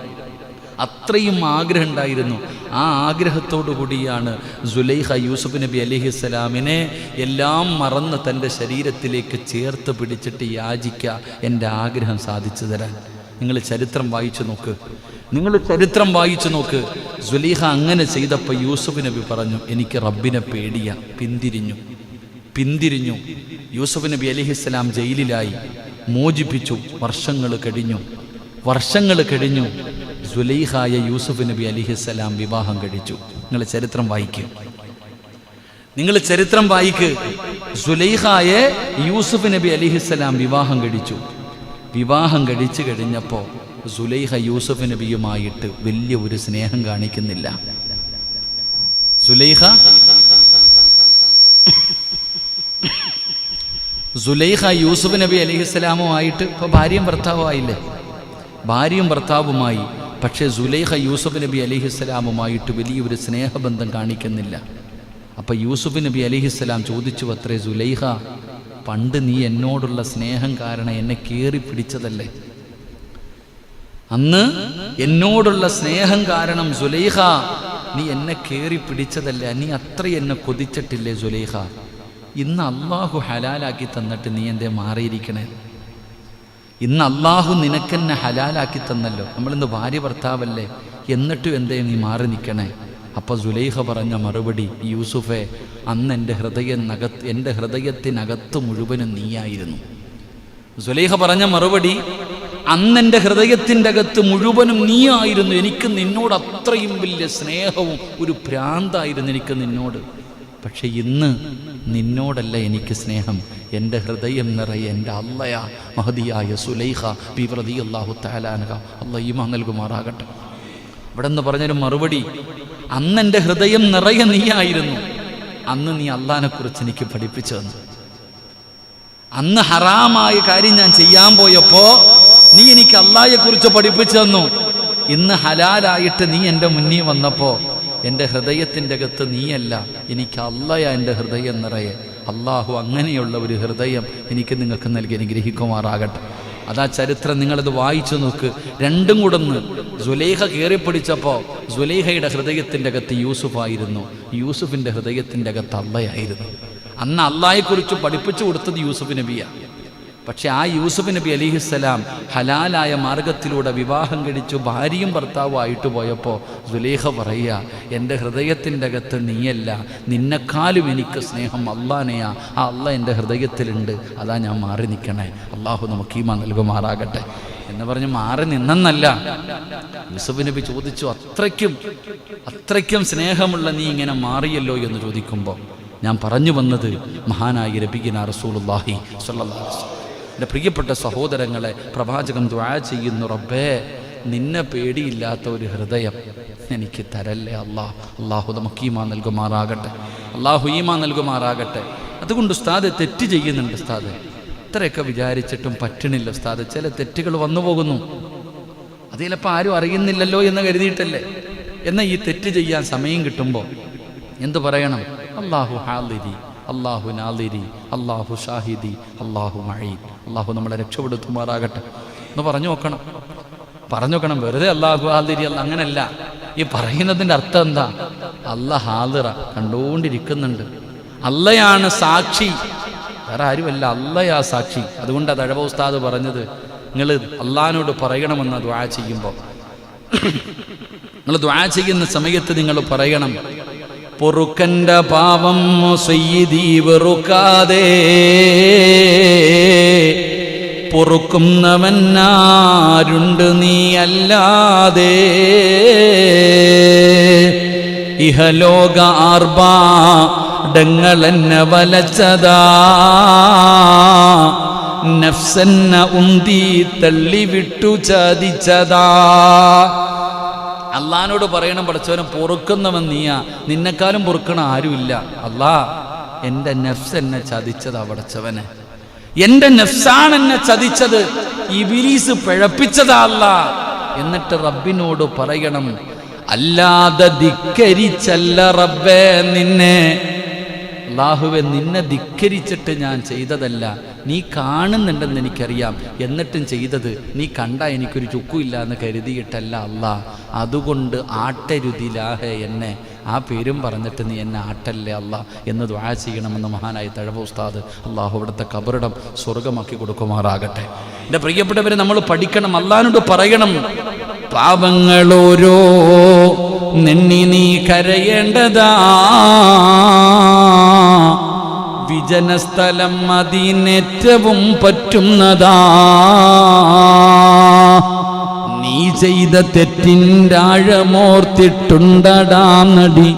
അത്രയും ആഗ്രഹം ഉണ്ടായിരുന്നു. ആ ആഗ്രഹത്തോടു കൂടിയാണ് സുലൈഖ യൂസുഫ് നബി അലൈഹിസ്സലാമിനെ എല്ലാം മറന്ന് തൻ്റെ ശരീരത്തിലേക്ക് ചേർത്ത് പിടിച്ചിട്ട് യാചിക്കുക, എൻ്റെ ആഗ്രഹം സാധിച്ചു തരാൻ. നിങ്ങൾ ചരിത്രം വായിച്ചു നോക്ക്, നിങ്ങൾ ചരിത്രം വായിച്ചു നോക്ക്. സുലൈഖ അങ്ങനെ ചെയ്തപ്പോൾ യൂസുഫ് നബി പറഞ്ഞു, എനിക്ക് റബ്ബിനെ പേടിയാ. പിന്തിരിഞ്ഞു. യൂസുഫ് നബി അലൈഹിസ്സലാം ജയിലിലായി, മോചിപ്പിച്ചു. വർഷങ്ങൾ കഴിഞ്ഞു. സുലൈഖായ യൂസുഫ് നബി അലൈഹിസ്സലാം വിവാഹം കഴിച്ചു. നിങ്ങൾ ചരിത്രം വായിക്ക്. സുലൈഖായെ യൂസുഫ് നബി അലൈഹിസ്സലാം വിവാഹം കഴിച്ചു കഴിഞ്ഞപ്പോൾ സുലൈഖ യൂസുഫ് നബിയുമായിട്ട് വലിയ ഒരു സ്നേഹം കാണിക്കുന്നില്ല. സുലൈഖ യൂസുഫ് നബി അലൈഹിസ്സലാമുമായിട്ട് ഇപ്പൊ ഭാര്യയും ഭർത്താവുമായി. പക്ഷേ സുലൈഖ യൂസുഫ് നബി അലൈഹിസ്സലാമുമായിട്ട് വലിയൊരു സ്നേഹബന്ധം കാണിക്കുന്നില്ല. അപ്പം യൂസുഫ് നബി അലൈഹിസ്സലാം ചോദിച്ചു അത്രേ, സുലൈഖ, പണ്ട് നീ എന്നോടുള്ള സ്നേഹം കാരണം എന്നെ കയറി പിടിച്ചതല്ലേ? അന്ന് എന്നോടുള്ള സ്നേഹം കാരണം സുലൈഖ നീ എന്നെ കയറി പിടിച്ചതല്ലേ? നീ അത്ര എന്നെ കൊതിച്ചിട്ടില്ലേ സുലൈഖ? ഇന്ന് അള്ളാഹു ഹലാലാക്കി തന്നിട്ട് നീ എന്തേ മാറിയിരിക്കണേ? ഇന്ന് അള്ളാഹു നിനക്കെന്നെ ഹലാലാക്കി തന്നല്ലോ, നമ്മളിന്ന് ഭാര്യ ഭർത്താവല്ലേ, എന്നിട്ടും എന്തേ നീ മാറി നിൽക്കണേ? അപ്പോൾ സുലൈഖ പറഞ്ഞ മറുപടി, യൂസുഫേ, അന്ന് എൻ്റെ ഹൃദയത്തിനകത്ത് മുഴുവനും നീയായിരുന്നു. സുലൈഖ പറഞ്ഞ മറുപടി, അന്ന് എൻ്റെ ഹൃദയത്തിൻ്റെ അകത്ത് മുഴുവനും നീയായിരുന്നു. എനിക്ക് നിന്നോട് അത്രയും വലിയ സ്നേഹവും ഒരു ഭ്രാന്തായിരുന്നു എനിക്ക് നിന്നോട്. പക്ഷെ ഇന്ന് നിന്നോടല്ല എനിക്ക് സ്നേഹം, എൻ്റെ ഹൃദയം നിറയെ എൻ്റെ അള്ളയാ മഹദിയായ സുലൈഖ ബീവി റളിയല്ലാഹു തആല അൻഹ, അല്ലാഹു ഈമാൻ നൽകുമാറാകട്ടെ. ഇവിടെ നിന്ന് പറഞ്ഞൊരു മറുപടി, അന്ന് എൻ്റെ ഹൃദയം നിറയെ നീയായിരുന്നു. അന്ന് നീ അള്ളാഹിനെ കുറിച്ച് എനിക്ക് പഠിപ്പിച്ചു തന്നു. അന്ന് ഹറാമായ കാര്യം ഞാൻ ചെയ്യാൻ പോയപ്പോ നീ എനിക്ക് അള്ളാഹിനെ കുറിച്ച് പഠിപ്പിച്ചു തന്നു. ഇന്ന് ഹലാലായിട്ട് നീ എൻ്റെ മുന്നിൽ വന്നപ്പോ എൻ്റെ ഹൃദയത്തിൻ്റെ അകത്ത് നീയല്ല, എനിക്ക് അള്ളയാ എൻ്റെ ഹൃദയം നിറയെ. അള്ളാഹു അങ്ങനെയുള്ള ഒരു ഹൃദയം എനിക്ക് നിങ്ങൾക്ക് നൽകി അനുഗ്രഹിക്കുമാറാകട്ടെ. അതാ ചരിത്രം, നിങ്ങളത് വായിച്ചു നോക്ക്. രണ്ടും കൂടൊന്ന്. സുലൈഖ കയറിപ്പിടിച്ചപ്പോൾ സുലൈഖയുടെ ഹൃദയത്തിൻ്റെ അകത്ത് യൂസുഫായിരുന്നു, യൂസുഫിൻ്റെ ഹൃദയത്തിൻ്റെ അകത്ത് അള്ളയായിരുന്നു. അന്ന് അള്ളാഹയെക്കുറിച്ച് പഠിപ്പിച്ചു കൊടുത്തത് യൂസുഫ് നബിയാണ്. പക്ഷെ ആ യൂസുഫ് നബി അലൈഹിസ്സലാം ഹലാലായ മാർഗത്തിലൂടെ വിവാഹം കഴിച്ചു ഭാര്യയും ഭർത്താവുമായിട്ട് പോയപ്പോൾ സുലൈഖ പറയുക, എൻ്റെ ഹൃദയത്തിൻ്റെ അകത്ത് നീയല്ല, നിന്നെക്കാളും എനിക്ക് സ്നേഹം അള്ളാനെയാ. ആ അള്ളാഹ് എൻ്റെ ഹൃദയത്തിലുണ്ട്, അതാ ഞാൻ മാറി നിൽക്കണേ. അള്ളാഹു നമുക്ക് ഈമാൻ നൽകുമാറാകട്ടെ എന്ന് പറഞ്ഞ് മാറി നിന്നല്ല. യൂസുഫ് നബി ചോദിച്ചു, അത്രയ്ക്കും സ്നേഹമുള്ള നീ ഇങ്ങനെ മാറിയല്ലോ എന്ന് ചോദിക്കുമ്പോൾ ഞാൻ പറഞ്ഞു വന്നത്, മഹാനായ നബിയിന റസൂലുള്ളാഹി സ്വല്ലല്ലാഹു അലൈഹി വസല്ലം, എൻ്റെ പ്രിയപ്പെട്ട സഹോദരങ്ങളെ, പ്രവാചകൻ ദുആ ചെയ്യുന്നു, റബ്ബേ, നിന്നെ പേടിയില്ലാത്ത ഒരു ഹൃദയം എനിക്ക് തരല്ലേ അല്ലാഹ്. അള്ളാഹു നമുക്ക് ഈമാൻ നൽകുമാറാകട്ടെ. അതുകൊണ്ട് ഉസ്താദ് തെറ്റ് ചെയ്യുന്നുണ്ട്. ഉസ്താദ് ഇത്രയൊക്കെ വിചാരിച്ചിട്ടും പറ്റണില്ല ഉസ്താദ്. ചില തെറ്റുകൾ വന്നു പോകുന്നു, അത് ചിലപ്പോൾ ആരും അറിയുന്നില്ലല്ലോ എന്ന് കരുതിയിട്ടല്ലേ. എന്നാൽ ഈ തെറ്റ് ചെയ്യാൻ സമയം കിട്ടുമ്പോൾ എന്തു പറയണം? അല്ലാഹു ഹാദിരി, അല്ലാഹു നാദിരി, അല്ലാഹു ഷാഹിദി, അല്ലാഹു മഈൻ. അല്ലാഹു നമ്മളെ രക്ഷപ്പെടുത്തുമാറാകട്ടെ എന്ന് പറഞ്ഞു നോക്കണം. വെറുതെ അല്ലാഹു ഹാദിരി അങ്ങനല്ല. ഈ പറയുന്നതിൻ്റെ അർത്ഥം എന്താ? അല്ലാഹ് ഹാദിറ, കണ്ടുകൊണ്ടിരിക്കുന്നുണ്ട്. അല്ലയാണ് സാക്ഷി, വേറെ ആരുമല്ല, അല്ലയാ സാക്ഷി. അതുകൊണ്ട് അത് അഴവ ഉസ്താദ് പറഞ്ഞത്, നിങ്ങൾ അള്ളാഹിനോട് പറയണമെന്ന് ദുആ ചെയ്യുമ്പോൾ, നിങ്ങൾ ദുആ ചെയ്യുന്ന സമയത്ത് നിങ്ങൾ പറയണം, പൊറുക്കന്റെ പാവം സയ്യിദി വെറുക്കാതെ പൊറുക്കുന്നവനാരുണ്ട് നീ അല്ലാതെ. ഇഹലോക ആർഭാടങ്ങളെന്നെ വലച്ചതാ, നഫ്സെന്ന ഉന്തി തള്ളിവിട്ടു ചതിച്ചതാ. അള്ളഹാനോട് പറയണം, പടച്ചവനെ പൊറുക്കുന്നവൻ നീയാ, നിന്നെക്കാളും പൊറുക്കണ ആരുമില്ല. അല്ലാ, എൻ്റെ നഫ്സ് എന്നെ ചതിച്ചതാ പടച്ചവനെ, എൻ്റെ നഫ്സാണ് എന്നെ ചതിച്ചത്, ഇബ്ലീസ് പിഴപ്പിച്ചതാ അല്ലാ. എന്നിട്ട് റബ്ബിനോട് പറയണം, അല്ലാതെ ധിക്കരിച്ചല്ല റബ്ബേ നിന്നെ, അല്ലാഹുവേ നിന്നെ ധിക്കരിച്ചിട്ട് ഞാൻ ചെയ്തതല്ല, നീ കാണുന്നുണ്ടെന്ന് എനിക്കറിയാം, എന്നിട്ടും ചെയ്തത് നീ കണ്ടാ എനിക്കൊരു ചുക്കുമില്ല എന്ന് കരുതിയിട്ടല്ല അല്ലാ. അതുകൊണ്ട് ആട്ടരുതിലാഹ എന്നെ, ആ പേരും പറഞ്ഞിട്ട് നീ എന്നെ ആട്ടല്ലേ അല്ലാ എന്ന് ദുആ ചെയ്യണമെന്ന് മഹാനായ തഴവ ഉസ്താദ് അള്ളാഹു അവിടുത്തെ ഖബറിടം സ്വർഗമാക്കി കൊടുക്കുമാറാകട്ടെ. എൻ്റെ പ്രിയപ്പെട്ടവരെ, നമ്മൾ പഠിക്കണം, അള്ളാഹിനോട് പറയണം, പാപങ്ങളോരോ നെണ്ണി നീ കരയേണ്ടതാ, വിജനസ്ഥലം അതിനേറ്റവും പറ്റുന്നതാ, നീ ചെയ്ത തെറ്റിൻ്റെ ആഴമോർത്തിട്ടുണ്ടടാ നടി,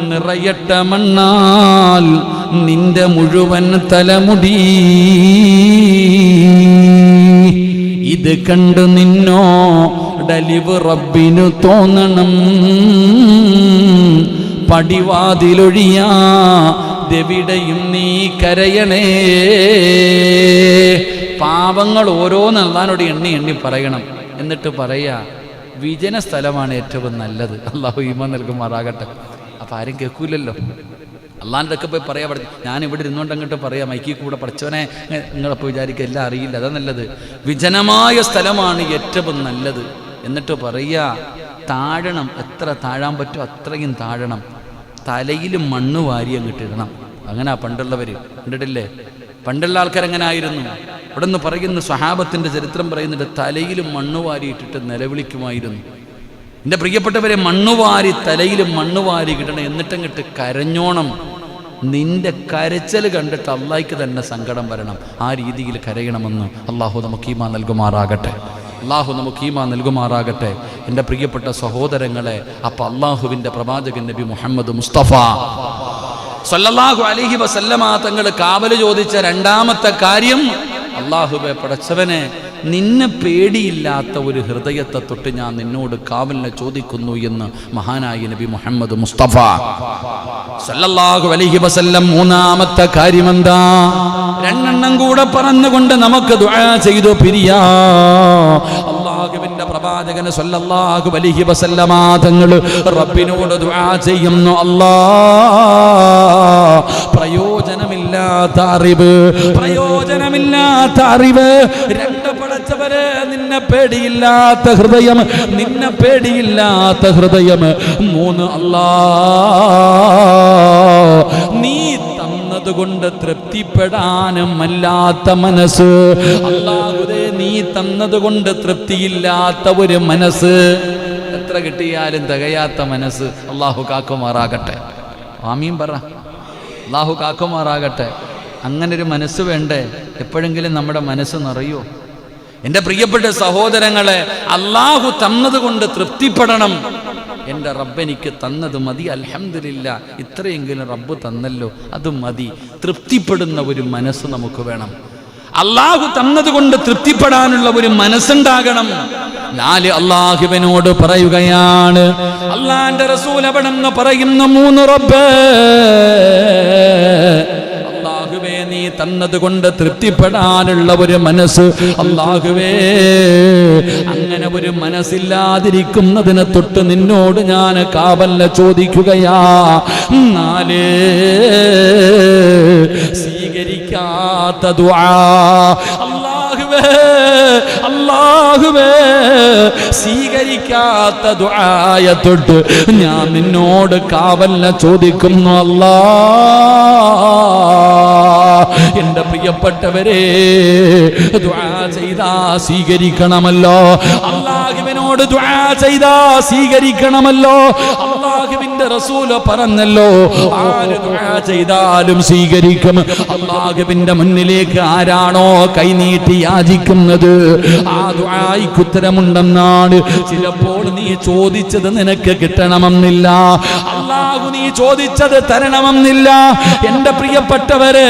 നിറയട്ട മണ്ണാൽ നിന്റെ മുഴുവൻ തലമുടി. ഇത് കണ്ടു നിന്നോടലിവ് റബ്ബിനു തോന്നണം, പടിവാതിലൊഴിയാതെവിടെയും നീ കരയണേ. പാപങ്ങൾ ഓരോന്ന് അല്ലാഹുവോട് എണ്ണി എണ്ണി പറയണം. എന്നിട്ട് പറയാ, വിജന സ്ഥലമാണ് ഏറ്റവും നല്ലത്. അള്ളാഹു ഈമാൻ നൽകുമാറാകട്ടെ. അപ്പം ആരും കേൾക്കൂലല്ലോ. അള്ളാഹിൻ്റെ ഒക്കെ പോയി പറയാൻ പഠിച്ചു, ഞാൻ ഇവിടെ ഇരുന്നുകൊണ്ട് അങ്ങോട്ട് പറയാം, മൈക്കിൽ കൂടെ പഠിച്ചവനെ നിങ്ങളപ്പോൾ വിചാരിക്കുക എല്ലാം അറിയില്ല, അതാ നല്ലത്. വിജനമായ സ്ഥലമാണ് ഏറ്റവും നല്ലത്. എന്നിട്ട് പറയുക, താഴണം, എത്ര താഴാൻ പറ്റുമോ അത്രയും താഴണം, തലയിൽ മണ്ണ് വാരി അങ്ങോട്ട് ഇടണം. അങ്ങനെ പണ്ടുള്ളവർ കണ്ടിട്ടില്ലേ, പണ്ടുള്ള ആൾക്കാരെങ്ങനെ ആയിരുന്നു? ഇവിടെ നിന്ന് പറയുന്ന സ്വഹാബത്തിൻ്റെ ചരിത്രം പറയുന്നുണ്ട്, തലയിൽ മണ്ണ് വാരിയിട്ടിട്ട് നിലവിളിക്കുമായിരുന്നു. എൻ്റെ പ്രിയപ്പെട്ടവരെ, മണ്ണുവാരി തലയിൽ മണ്ണുവാരി കിട്ടണം, എന്നിട്ടങ്ങിട്ട് കരഞ്ഞോണം. നിന്റെ കരച്ചൽ കണ്ടിട്ട് അള്ളാഹിക്ക് തന്നെ സങ്കടം വരണം. ആ രീതിയിൽ കരയണമെന്ന് അള്ളാഹു നമുക്ക് ഈമാൻ നൽകുമാറാകട്ടെ. അള്ളാഹു നമുക്ക് ഈമാൻ നൽകുമാറാകട്ടെ. എൻ്റെ പ്രിയപ്പെട്ട സഹോദരങ്ങളെ, അപ്പം അള്ളാഹുവിൻ്റെ പ്രവാചകൻ നബി മുഹമ്മദ് മുസ്തഫ സല്ലല്ലാഹു അലൈഹി വസല്ലമ തങ്ങൾ കാവല് ചോദിച്ച രണ്ടാമത്തെ കാര്യം, അള്ളാഹുവേ പടച്ചവനെ, നിന്നെ പേടിയില്ലാത്ത ഒരു ഹൃദയത്തെ തൊട്ട് ഞാൻ നിന്നോട് കാവലിനെ ചോദിക്കുന്നു എന്ന് മഹാനായ നബി മുഹമ്മദ് മുസ്തഫ സല്ലല്ലാഹു അലൈഹി വസല്ലം. മൂന്നാമത്തെ കാര്യം എന്താ? രണ്ടെണ്ണം കൂടെ പറഞ്ഞുകൊണ്ട് നമുക്ക് ദുആ ചെയ്തു പിരിയാ. അല്ലാഹുവിന്റെ പ്രവാചകൻ സല്ലല്ലാഹു അലൈഹി വസല്ലമ തങ്ങൾ റബ്ബിനോട് ദുആ ചെയ്യുന്നു, പ്രയോജനമില്ലാത്ത അറിവ്, പ്രയോജനമില്ലാത്ത അറിവ്. രണ്ട് പടച്ചവരെ, നിന്നെ പേടിയില്ലാത്ത ഹൃദയം, നിന്നെ പേടിയില്ലാത്ത ഹൃദയം. മൂന്ന്, നീ തന്നതുകൊണ്ട് തൃപ്തിപ്പെടാനും അല്ലാത്ത മനസ്സ്. അല്ലാഹുവേ, നീ തന്നതുകൊണ്ട് തൃപ്തിയില്ലാത്ത ഒരു മനസ്സ്, എത്ര കിട്ടിയാലും തികയാത്ത മനസ്സ്. അല്ലാഹു കാക്കുമാറാകട്ടെ. ആമീൻ പറ. അല്ലാഹു കാക്കുമാറാകട്ടെ. അങ്ങനൊരു മനസ്സ് വേണ്ടേ? എപ്പോഴെങ്കിലും നമ്മുടെ മനസ്സ് നിറയോ? എൻ്റെ പ്രിയപ്പെട്ട സഹോദരങ്ങളെ, അല്ലാഹു തന്നതുകൊണ്ട് തൃപ്തിപ്പെടണം. എൻ്റെ റബ്ബ് എനിക്ക് തന്നത് മതി, അൽഹംദുലില്ലാ, ഇത്രയെങ്കിലും റബ്ബ് തന്നല്ലോ, അത് മതി. തൃപ്തിപ്പെടുന്ന ഒരു മനസ്സ് നമുക്ക് വേണം. അല്ലാഹു തന്നതുകൊണ്ട് തൃപ്തിപ്പെടാനുള്ള ഒരു മനസ്സുണ്ടാകണം. നാല്, അല്ലാഹുവിനോട് പറയുകയാണ്, അല്ലാഹുവിന്റെ റസൂൽ അവിടെന്ന് പറയുന്ന മൂന്ന്, റബ്ബേ, അല്ലാഹുവേ, നീ തന്നതുകൊണ്ട് തൃപ്തിപ്പെടാനുള്ള ഒരു മനസ്സ്. അല്ലാഹുവേ, അങ്ങനെ ഒരു മനസ്സില്ലാതിരിക്കുന്നതിനെ തൊട്ട് നിന്നോട് ഞാൻ കാവലിനെ ചോദിക്കുകയാ. നാല്, സ്വീകരിക്കാത്ത ദുആ. അല്ലാഹുവേ, അല്ലാഹുവേ, സ്വീകരിക്കാത്ത ദുആയെ തൊട്ട് ഞാൻ നിന്നോട് കാവലിനെ ചോദിക്കുന്നു. എൻ്റെ പ്രിയപ്പെട്ടവരെ, ദുആ ചെയ്താ സ്വീകരിക്കണമല്ലോ. അല്ലാഹുവിനോട് ദുആ ചെയ്താ സ്വീകരിക്കണമല്ലോ. അല്ലാഹുവിന്റെ റസൂൽ പറഞ്ഞല്ലോ, ആര് ദുആ ചെയ്താലും സ്വീകരിക്കും. അല്ലാഹുവിന്റെ മുന്നിലേക്ക് ആരാണോ കൈനീട്ടി യാചിക്കുന്നത് ആ ദുആയ്ക്ക് ഉത്തരമുണ്ടെന്നാണ്. ചിലപ്പോൾ നീ ചോദിച്ചത് നിനക്ക് കിട്ടണമെന്നില്ല, അല്ലാഹു നീ ചോദിച്ചത് തരണമെന്നില്ല. എന്റെ പ്രിയപ്പെട്ടവരെ,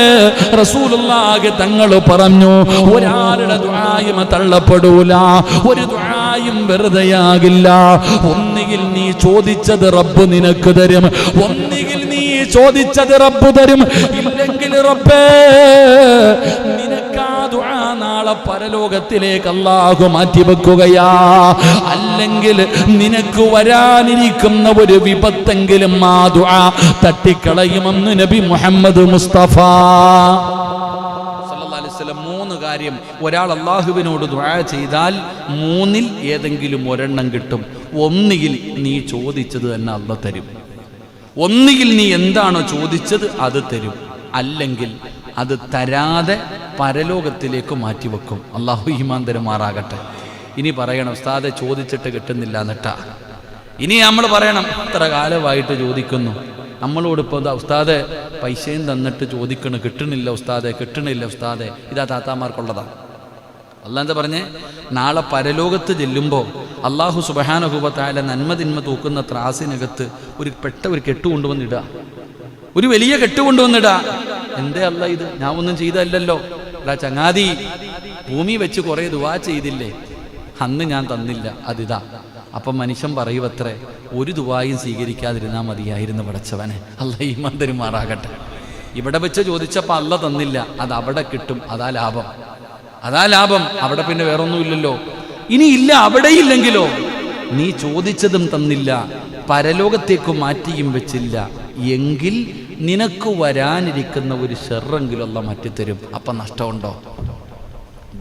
റസൂലുള്ളാഹി തങ്ങൾ പറഞ്ഞു, ഒരാളുടെ ദുആയും തള്ളപ്പെടൂല, ഒരു ദുആയും വെറുതെയാകില്ല. ഒന്നുകിൽ നീ ചോദിച്ചത് റബ്ബ് നിനക്ക് തരും, ഒന്നുകിൽ നീ ചോദിച്ചത് റബ്ബ് തരും, ഇല്ലെങ്കിൽ റബ്ബേ നിനക്കാ ദുആ നാളെ പരലോകത്തിലേക്ക് അല്ലാഹു മാറ്റിവെക്കുകയാ. അല്ലെങ്കിൽ നിനക്ക് വരാനിരിക്കുന്ന ഒരു വിപത്തെങ്കിലും ആ ദുആ തട്ടിക്കളയുമെന്ന് നബി മുഹമ്മദ് മുസ്തഫ സല്ലല്ലാഹു അലൈഹി വസല്ലം. 3 കാര്യം ഒരാൾ അല്ലാഹുവിനോട് ദുആ ചെയ്താൽ 3-ൽ ഏതെങ്കിലും ഒരെണ്ണം കിട്ടും. ഒന്നുകിൽ നീ ചോദിച്ചത് തന്നെ അല്ലാഹു തരും, ഒന്നുകിൽ നീ എന്താണോ ചോദിച്ചത് അത് തരും, അല്ലെങ്കിൽ അത് തരാതെ പരലോകത്തിലേക്ക് മാറ്റിവെക്കും. അല്ലാഹു ഈമാൻ തരുമാറാകട്ടെ. ഇനി പറയണം, ഉസ്താദെ ചോദിച്ചിട്ട് കിട്ടുന്നില്ല എന്നിട്ടാ. ഇനി നമ്മൾ പറയണം, ഇത്ര കാലമായിട്ട് ചോദിക്കുന്നു, നമ്മളോട് ഇപ്പോൾ ഉസ്താദെ പൈസയും തന്നിട്ട് ചോദിക്കണം, കിട്ടണില്ല ഉസ്താദെ, കിട്ടണില്ല ഉസ്താദെ. ഇതാ താത്താമാർക്കുള്ളതാണ്. അല്ലാഹ് എന്താ പറഞ്ഞേ? നാളെ പരലോകത്ത് ചെല്ലുമ്പോൾ അല്ലാഹു സുബ്ഹാനഹു വ തആല നന്മ തിന്മ തൂക്കുന്ന ത്രാസിനകത്ത് ഒരു കെട്ട് കൊണ്ടുവന്നിടുക, ഒരു വലിയ കെട്ട് കൊണ്ടുവന്നിടുക. എന്തേ അല്ല ഇത്? ഞാൻ ഒന്നും ചെയ്തല്ലോ. അല്ല ചങ്ങാതി, ഭൂമി വെച്ച് കുറേ ദുആ ചെയ്തില്ലേ, അന്ന് ഞാൻ തന്നില്ല, അതിതാ. അപ്പം മനുഷ്യൻ പറയുവത്രേ, ഒരു ദുആയും സ്വീകരിക്കാതിരുന്നാൽ മതിയായിരുന്നു പടച്ചവനെ. അല്ലാഹ് ഈമാൻ തരുമാറാകട്ടെ. ഇവിടെ വെച്ച് ചോദിച്ചപ്പോൾ അല്ല തന്നില്ല, അത് അവിടെ കിട്ടും, അതാ ലാഭം, അതാ ലാഭം. അവിടെ പിന്നെ വേറൊന്നുമില്ലല്ലോ. ഇനി ഇല്ല, അവിടെ ഇല്ലെങ്കിലോ നീ ചോദിച്ചതും തന്നില്ല, പരലോകത്തേക്ക് മാറ്റിയും വെച്ചില്ല, എങ്കിൽ നിനക്ക് വരാനിരിക്കുന്ന ഒരു ഷെറെങ്കിലും അല്ലാഹ് മാറ്റിത്തരും. അപ്പം നഷ്ടമുണ്ടോ?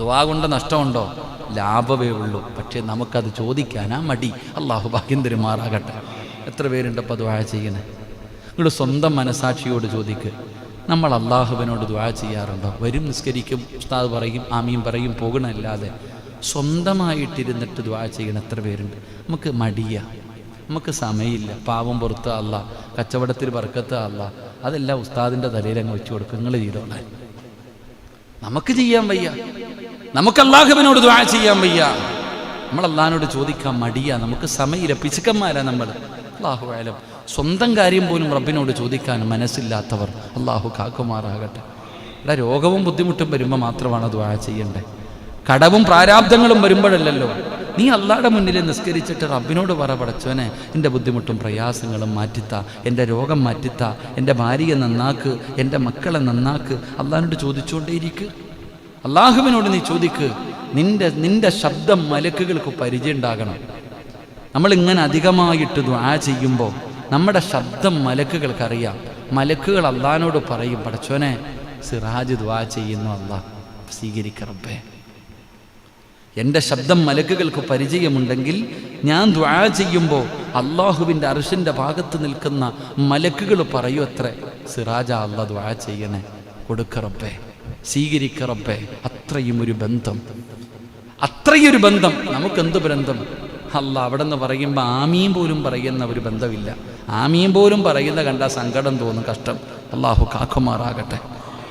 ദുആ കൊണ്ട് നഷ്ടമുണ്ടോ? ലാഭമേ ഉള്ളൂ. പക്ഷേ നമുക്കത് ചോദിക്കാനാ മടി. അല്ലാഹു ഭാഗ്യം തരുമാറാകട്ടെ. എത്ര പേരുണ്ട് അപ്പോൾ ദുആ ചെയ്യണേ? നിങ്ങൾ സ്വന്തം മനസാക്ഷിയോട് ചോദിക്കുക, നമ്മൾ അല്ലാഹുവിനോട് ദുആ ചെയ്യാറുണ്ടോ? വരും, നിസ്കരിക്കും, ഉസ്താദ് പറയും, ആമീൻ പറയും, പോകണമല്ലാതെ സ്വന്തമായിട്ടിരുന്നിട്ട് ദുആ ചെയ്യണം എത്ര പേരുണ്ട്? നമുക്ക് മടിയ, നമുക്ക് സമയമില്ല, പാവം പുറത്ത് അല്ല, കച്ചവടത്തിൽ ബർക്കത്ത് അല്ല, അതെല്ലാം ഉസ്താദിൻ്റെ തലയിലങ്ങ് വെച്ച് കൊടുക്കും, നിങ്ങൾ ചെയ്തോളാൻ. നമുക്ക് ചെയ്യാൻ വയ്യ, നമുക്ക് അല്ലാഹുവിനോട് ദുആ ചെയ്യാൻ വയ്യ, നമ്മൾ അല്ലാഹുവിനോട് ചോദിക്കാൻ മടിയ, നമുക്ക് സമയമില്ല, പിശുക്കന്മാരാ നമ്മൾ. അല്ലാഹു അലം. സ്വന്തം കാര്യം പോലും റബ്ബിനോട് ചോദിക്കാൻ മനസ്സില്ലാത്തവർ അല്ലാഹു കാക്കുമാറാകട്ടെ. ഇവിടെ രോഗവും ബുദ്ധിമുട്ടും വരുമ്പോൾ മാത്രമാണ് ദുആ ചെയ്യണ്ടേ. കടവും പ്രാരാബ്ദങ്ങളും വരുമ്പോഴല്ലല്ലോ. നീ അല്ലാഹുവിന്റെ മുന്നിൽ നിസ്കരിച്ചിട്ട് റബ്ബിനോട് പറ, പടച്ചവനെ എൻ്റെ ബുദ്ധിമുട്ടും പ്രയാസങ്ങളും മാറ്റിത്താ, എൻ്റെ രോഗം മാറ്റിത്താ, എൻ്റെ ഭാര്യയെ നന്നാക്ക്, എൻ്റെ മക്കളെ നന്നാക്ക്. അല്ലാഹുവിനോട് ചോദിച്ചുകൊണ്ടേയിരിക്കുക. അല്ലാഹുവിനോട് നീ ചോദിക്ക്. നിന്റെ ശബ്ദം മലക്കുകൾക്ക് പരിചയം ഉണ്ടാകണം. നമ്മളിങ്ങനെ അധികമായിട്ട് ദുആ ചെയ്യുമ്പോൾ നമ്മുടെ ശബ്ദം മലക്കുകൾക്കറിയാം. മലക്കുകൾ അല്ലാഹുവിനോട് പറയും, പടച്ചോനെ സിറാജ് ദുആ ചെയ്യുന്നു, അല്ലാഹ് സ്വീകരിക്ക റബ്ബേ. എൻ്റെ ശബ്ദം മലക്കുകൾക്ക് പരിചയമുണ്ടെങ്കിൽ ഞാൻ ദുആ ചെയ്യുമ്പോൾ അല്ലാഹുവിൻ്റെ അർശിൻ്റെ ഭാഗത്ത് നിൽക്കുന്ന മലക്കുകൾ പറയൂ അത്രേ, സിറാജ അല്ലാഹ് ദുആ ചെയ്യണേ, കൊടുക്ക റബ്ബേ, സ്വീകരിക്ക റബ്ബേ. അത്രയും ഒരു ബന്ധം, അത്രയൊരു ബന്ധം. നമുക്കെന്ത് ബന്ധം? അല്ലാഹ് അവിടെ നിന്ന് പറയുമ്പോൾ ആമീൻ പോലും പറയുന്ന ഒരു ബന്ധമില്ല. ആമീൻ പോലും പറയുന്ന കണ്ട സങ്കടം തോന്നും, കഷ്ടം. അല്ലാഹു കാക്കുമാറാകട്ടെ.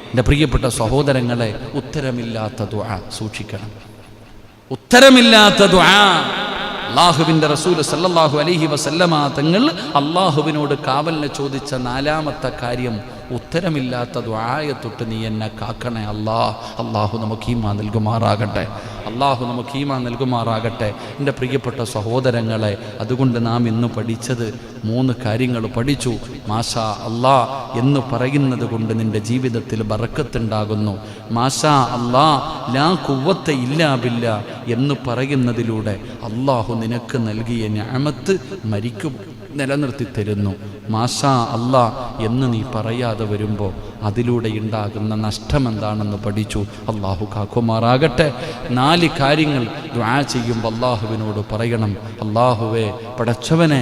എൻ്റെ പ്രിയപ്പെട്ട സഹോദരങ്ങളെ, ഉത്തരമില്ലാത്ത ദുആ സൂക്ഷിക്കണം. ഉത്തരമില്ലാത്ത ദുആ. അല്ലാഹുവിൻ്റെ റസൂൽ സല്ലല്ലാഹു അലൈഹി വസല്ലമ തങ്ങൾ അല്ലാഹുവിനോട് കാവലിനെ ചോദിച്ച 4-ാമത്തെ കാര്യം, ഉത്തരമില്ലാത്ത ദുആയെ തൊട്ട് നീ എന്നെ കാക്കണേ അല്ലാഹ്. അല്ലാഹു നമുക്ക് ഈമാൻ നൽകുമാറാകട്ടെ. അല്ലാഹു നമുക്ക് ഈമാൻ നൽകുമാറാകട്ടെ. എൻ്റെ പ്രിയപ്പെട്ട സഹോദരങ്ങളെ, അതുകൊണ്ട് നാം ഇന്ന് പഠിച്ചത് 3 കാര്യങ്ങൾ പഠിച്ചു. മാഷാ അല്ലാ എന്ന് പറയുന്നത് കൊണ്ട് നിൻ്റെ ജീവിതത്തിൽ ബറക്കത്തുണ്ടാകുന്നു. മാഷാ അല്ലാ ലാ ഖുവ്വത ഇല്ലാ ബില്ലാ എന്ന് പറയുന്നതിലൂടെ അല്ലാഹു നിനക്ക് നൽകിയ നിഅമത്ത് മരിക്കും നിലനിർത്തി തരുന്നു. മാഷാ അല്ലാ എന്ന് നീ പറയാതെ വരുമ്പോൾ അതിലൂടെ ഉണ്ടാകുന്ന നഷ്ടം എന്താണെന്ന് പഠിച്ചു. അല്ലാഹു കാക്കുമാറാകട്ടെ. 4 കാര്യങ്ങൾ ദുആ ചെയ്യുമ്പോൾ അല്ലാഹുവിനോട് പറയണം. അല്ലാഹുവേ, പടച്ചവനെ,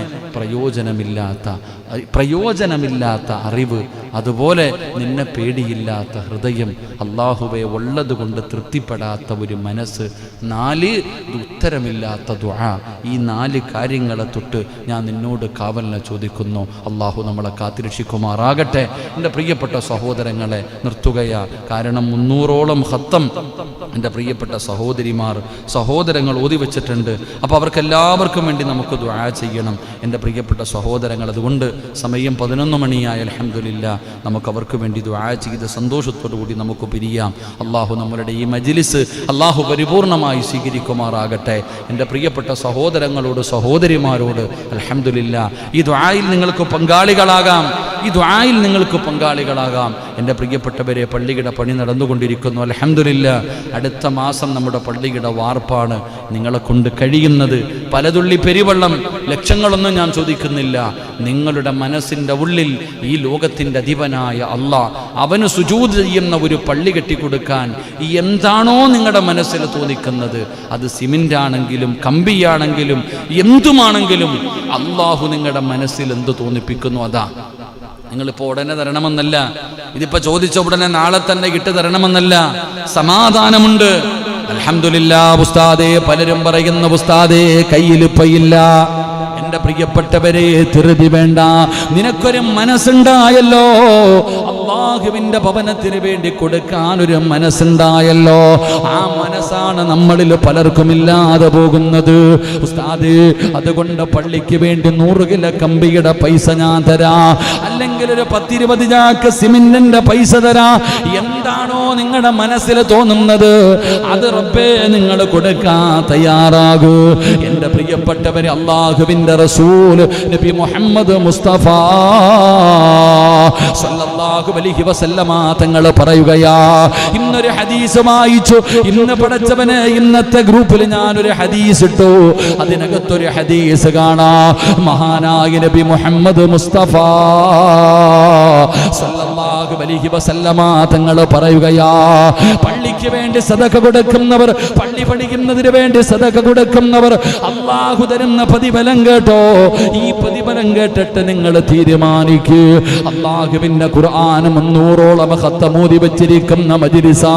പ്രയോജനമില്ലാത്ത അറിവ് അതുപോലെ നിന്നെ പേടിയില്ലാത്ത ഹൃദയം, അള്ളാഹുവെ ഉള്ളത് കൊണ്ട് തൃപ്തിപ്പെടാത്ത ഒരു മനസ്സ്, 4 ഉത്തരമില്ലാത്ത ദുആ. ഈ 4 കാര്യങ്ങളെ തൊട്ട് ഞാൻ നിന്നോട് കാവലിനെ ചോദിക്കുന്നു. അള്ളാഹു നമ്മളെ കാത്തിരക്ഷിക്കുമാറാകട്ടെ. എൻ്റെ പ്രിയപ്പെട്ട സഹോദരങ്ങളെ, നിർത്തുകയാ. കാരണം 300ഓളം ഖത്തം എൻ്റെ പ്രിയപ്പെട്ട സഹോദരങ്ങൾ ഓതി വെച്ചിട്ടുണ്ട്. അപ്പോൾ അവർക്കെല്ലാവർക്കും വേണ്ടി നമുക്ക് ദുആ ചെയ്യണം എൻ്റെ പ്രിയപ്പെട്ട സഹോദരങ്ങൾ. അതുകൊണ്ട് സമയം 11 മണിയായ അൽഹംദുലില്ലാ, നമുക്ക് അവർക്ക് വേണ്ടി ദുആ ചെയ്ത് സന്തോഷത്തോടു കൂടി നമുക്ക് പിരിയാം. അള്ളാഹു നമ്മളുടെ ഈ മജ്ലിസ് അള്ളാഹു പരിപൂർണമായി സ്വീകരിക്കുമാറാകട്ടെ. എൻ്റെ പ്രിയപ്പെട്ട സഹോദരങ്ങളോട് സഹോദരിമാരോട് അൽഹംദുലില്ലാ, ഈ ദുആയിൽ നിങ്ങൾക്ക് പങ്കാളികളാകാം. എൻ്റെ പ്രിയപ്പെട്ടവരെ, പള്ളിയുടെ പണി നടന്നുകൊണ്ടിരിക്കുന്നു. അൽഹംദുലില്ലാ, അടുത്ത മാസം നമ്മുടെ പള്ളിയുടെ വാർപ്പാണ്. നിങ്ങളെ കൊണ്ട് കഴിയുന്നത് പലതുള്ളി പെരുവെള്ളം, ലക്ഷങ്ങളൊന്നും ഞാൻ ചോദിക്കുന്നില്ല. നിങ്ങളുടെ മനസ്സിൻ്റെ ഉള്ളിൽ ഈ ലോകത്തിൻ്റെ അധിപനായ അള്ളാഹ്, അവന് സുജൂദ് ചെയ്യുന്ന ഒരു പള്ളി കെട്ടിക്കൊടുക്കാൻ എന്താണോ നിങ്ങളുടെ മനസ്സിൽ തോന്നിക്കുന്നത്, അത് സിമൻ്റ് ആണെങ്കിലും കമ്പിയാണെങ്കിലും എന്തുമാണെങ്കിലും അള്ളാഹു നിങ്ങളുടെ മനസ്സിൽ എന്ത് തോന്നിപ്പിക്കുന്നു അതാ. നിങ്ങളിപ്പോൾ ഉടനെ തരണമെന്നല്ല, ഇതിപ്പോൾ ചോദിച്ച ഉടനെ നാളെ തന്നെ ഇട്ട് തരണമെന്നല്ല. സമാധാനമുണ്ട്. അൽഹംദുലില്ലാ. ഉസ്താദേ, പലരും പറയുന്ന ഉസ്താദേ കയ്യിലിപ്പയില്ല. എൻ്റെ പ്രിയപ്പെട്ടവരെ, ധൃതി വേണ്ട. നിനക്കൊരു മനസ്സുണ്ടായല്ലോ, അല്ലാഹുവിൻ്റെ ഭവനത്തിന് വേണ്ടി കൊടുക്കാൻ ഒരു മനസ്സുണ്ടായല്ലോ. ആ മനസ്സാണ് നമ്മളിൽ പലർക്കും ഇല്ലാതെ പോകുന്നത്. ഉസ്താദേ, അതുകൊണ്ട് പള്ളിക്ക് വേണ്ടി 100 കിലോ കമ്പിയുടെ പൈസ ഞാൻ തരാ, അല്ലെങ്കിൽ ഒരു 10-20 ചാക്ക് സിമന്റിന്റെ പൈസ തരാ. എന്താണോ നിങ്ങളുടെ മനസ്സിൽ തോന്നുന്നത് അത് റബ്ബേ നിങ്ങൾ കൊടുക്കാൻ തയ്യാറാകൂ. എൻ്റെ പ്രിയപ്പെട്ടവരെ, അല്ലാഹുവിൻ്റെ റസൂൽ നബി മുഹമ്മദ് മുസ്തഫ സല്ലല്ലാഹു അലൈഹി വസല്ലമ തങ്ങൾ പറയുകയാ. ഇന്നൊരു ഹദീസ് വായിച്ചു. ഇന്ന് പഠിച്ചവനെ, ഇന്നത്തെ ഗ്രൂപ്പിൽ ഞാനൊരു ഹദീസ് ഇട്ടു. അതിനകത്തൊരു ഹദീസ് കാണാ. മഹാനായ നബി മുഹമ്മദ് മുസ്തഫ സല്ലല്ലാഹു അലൈഹി വസല്ലമ തങ്ങൾ പറയുകയാ, പള്ളിക്ക് വേണ്ടി സദഖ കൊടുക്കുന്നവർ, പള്ളി പണിയുന്നതിന് വേണ്ടി സദഖ കൊടുക്കുന്നവർ അല്ലാഹു തരുന്ന പ്രതിഫലം കേട്ടോ. ഈ പ്രതിഫലം കേട്ടിട്ട് നിങ്ങൾ തീരുമാനിക്കൂ. അല്ലാഹുവിന്റെ ഖുർആൻ 300ഓളം ഖത്തമൂതി വെച്ചിരിക്കുന്ന മജ്ലിസാ.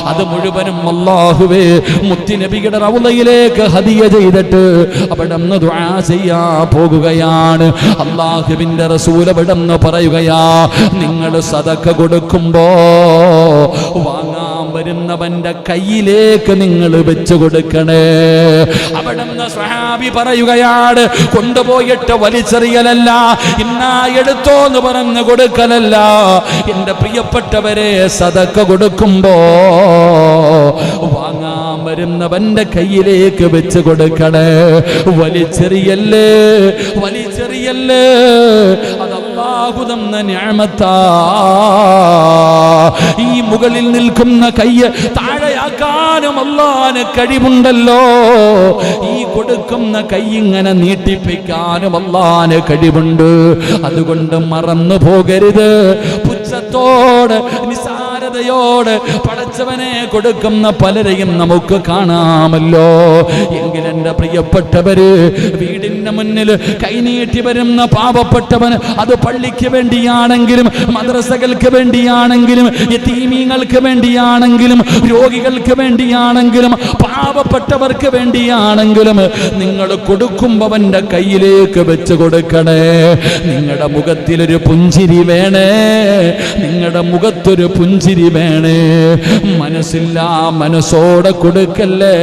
അത് മുഴുവനും അല്ലാഹുവേ മുത്തുനബിയുടെ റൗളയിലേക്ക് ഹദിയ ചെയ്തിട്ട് അവിടെ നിന്ന് ദുആ ചെയ്യാൻ പോകുകയാണ്. അല്ലാഹുവിന്റെ റസൂൽ അവിടെ നിന്ന് പറയുകയാ, നിങ്ങൾ സദഖ കൊടുക്കുമ്പോ വാങ്ങാൻ വരുന്നവന്റെ കയ്യിലേക്ക് നിങ്ങൾ വെച്ചു കൊടുക്കണേ. അവിടെ നിന്ന് സ്വഹാബി പറയുകയാണ്, കൊണ്ടുപോയിട്ട് വലിച്ചെറിയലല്ല, ഇന്നാ എടുത്തോ എന്ന് പറഞ്ഞ് കൊടുക്കലല്ല. എൻ്റെ പ്രിയപ്പെട്ടവരെ, സദഖ കൊടുക്കുമ്പോ വാങ്ങാൻ വരുന്നവന്റെ കയ്യിലേക്ക് വെച്ച് കൊടുക്കണേ. വലിച്ചെറിയല്ലേ. അത് അല്ലാഹു തന്ന നിഅമത്താ. ഈ മുകളിൽ നിൽക്കുന്ന കയ്യ് താഴെയാക്കാനും അല്ലാഹുവിന് കഴിവുണ്ടല്ലോ. ഈ കൊടുക്കുന്ന കൈ ഇങ്ങനെ നീട്ടിപ്പിക്കാനും അല്ലാഹുവിന് കഴിവുണ്ട്. അതുകൊണ്ട് മറന്നു പോകരുത്. പുച്ഛത്തോട്, നിസാരതയോട് പടച്ചവനെ കൊടുക്കുന്ന പലരെയും നമുക്ക് കാണാമല്ലോ. എങ്കിൽ എൻ്റെ പ്രിയപ്പെട്ടവര്, വീടിന്റെ മുന്നിൽ കൈനീട്ടി വരുന്ന പാവപ്പെട്ടവന്, അത് പള്ളിക്ക് വേണ്ടിയാണെങ്കിലും മദ്രസകൾക്ക് വേണ്ടിയാണെങ്കിലും യതീമീങ്ങൾക്ക് വേണ്ടിയാണെങ്കിലും രോഗികൾക്ക് വേണ്ടിയാണെങ്കിലും പാവപ്പെട്ടവർക്ക് വേണ്ടിയാണെങ്കിലും നിങ്ങൾ കൊടുക്കുമ്പോൾ അവന്റെ കയ്യിലേക്ക് വെച്ച് കൊടുക്കണേ. നിങ്ങളുടെ മുഖത്തിലൊരു പുഞ്ചിരി വേണേ. നിങ്ങളുടെ മുഖത്തൊരു പുഞ്ചിരി വേണേ. മനസ്സില്ല, മനസ്സോടെ കൊടുക്കല്ലേ.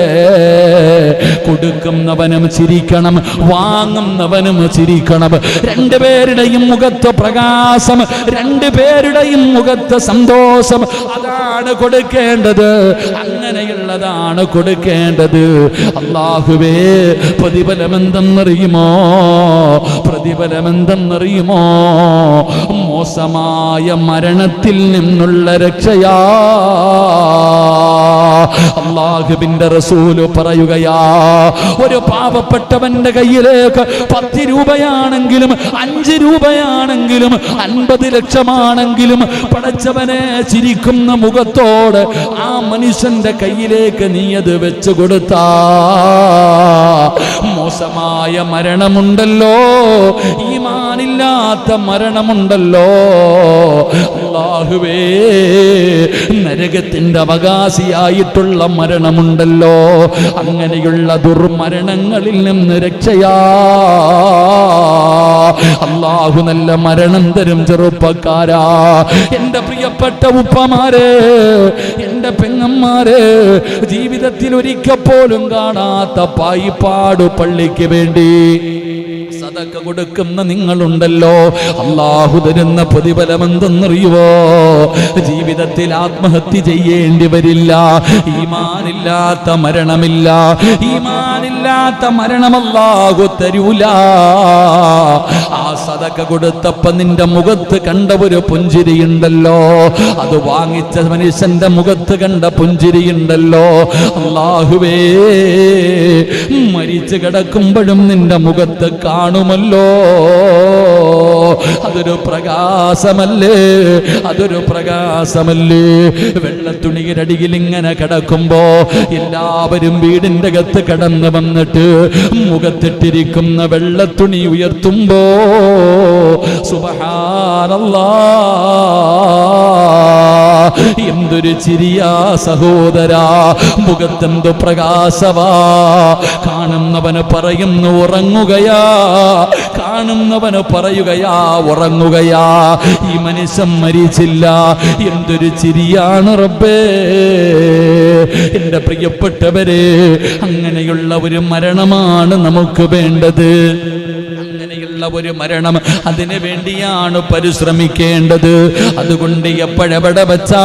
കൊടുക്കുന്നവനും ചിരിക്കണം, വാങ്ങുന്നവനും ചിരിക്കണം. രണ്ടുപേരുടെയും മുഖത്ത് പ്രകാശം, രണ്ടുപേരുടെയും മുഖത്ത് സന്തോഷം. അതാണ് കൊടുക്കേണ്ടത്. അങ്ങനെയുള്ളതാണ് കൊടുക്കേണ്ടത്. അല്ലാഹുവേ, പ്രതിഫലമെന്തെന്നറിയുമോ? മോശമായ മരണത്തിൽ നിന്നുള്ള രക്ഷയാ. അല്ലാഹുവിന്റെ റസൂല് പറയുകയാ, ഒരു പാവപ്പെട്ടവന്റെ കയ്യിലേക്ക് 10 രൂപയാണെങ്കിലും 5 രൂപയാണെങ്കിലും 50 ലക്ഷമാണെങ്കിലും പടച്ചവനെ ചിരിക്കുന്ന മുഖത്തോട് ആ മനുഷ്യന്റെ കയ്യിലേക്ക് നീ അത് വെച്ചു കൊടുത്താ, മോശമായ മരണമുണ്ടല്ലോ, ഈമാനില്ലാത്ത മരണമുണ്ടല്ലോ, അല്ലാഹുവേ നരകത്തിന്റെ അവകാശിയായിട്ടുള്ള മരണമുണ്ടല്ലോ, അങ്ങനെയുള്ള ദുർമരണങ്ങളിൽ നിന്ന് രക്ഷയാ അല്ലാഹു നല്ല മരണം തരും. ചെറുപ്പക്കാരാ, എന്റെ പ്രിയപ്പെട്ട ഉപ്പമാരെ, എന്റെ പെങ്ങന്മാരെ, ജീവിതത്തിൽ ഒരിക്കൽ പോലും കാണാത്ത പായിപ്പാട് പള്ളിക്ക് വേണ്ടി സദക്ക കൊടുക്കുന്ന നിങ്ങളുണ്ടല്ലോ, അല്ലാഹു തരുന്ന പ്രതിഫലം എന്തെന്നറിയുവോ? ജീവിതത്തിൽ ആത്മഹത്യ ചെയ്യേണ്ടി വരില്ല. ഈമാനില്ലാത്ത മരണമില്ല, ഈമാനില്ലാത്ത മരണം അല്ലാഹു തരൂല. ആ സദക്ക കൊടുത്തപ്പോ നിന്റെ മുഖത്ത് കണ്ട ഒരു പുഞ്ചിരിയുണ്ടല്ലോ, അത് വാങ്ങിച്ച മനുഷ്യന്റെ മുഖത്ത് കണ്ട പുഞ്ചിരിയുണ്ടല്ലോ, അല്ലാഹുവേ മരിച്ചു കിടക്കുമ്പോഴും നിന്റെ മുഖത്ത് കാണുമല്ലോ. അതൊരു പ്രകാശമല്ലേ, അതൊരു പ്രകാശമല്ലേ. വെള്ളത്തുണിയിലടിയിൽ ഇങ്ങനെ കിടക്കുമ്പോ എല്ലാവരും വീടിന്റെ അകത്ത് കടന്നു വന്നിട്ട് മുഖത്തിട്ടിരിക്കുന്ന വെള്ളത്തുണി ഉയർത്തുമ്പോ സുബ്ഹാനല്ലാഹ്, എന്തൊരു ചിരിയാ സഹോദരാ, മുഖത്തെന്തു പ്രകാശവാ. കാണുന്നവന് പറയുന്നു ഉറങ്ങുകയാ, കാണുന്നവന് പറയുകയാ ഉറങ്ങുകയാ. ഈ മനുഷ്യൻ മരിച്ചില്ല, എന്തൊരു ചിരിയാണ് റബ്ബേ. എന്റെ പ്രിയപ്പെട്ടവരെ, അങ്ങനെയുള്ള ഒരു മരണമാണ് നമുക്ക് വേണ്ടത്. അങ്ങനെയുള്ള ഒരു മരണം, അതിനു വേണ്ടിയാണ് പരിശ്രമിക്കേണ്ടത്. അതുകൊണ്ട് എപ്പോഴെവിടെ വച്ചാ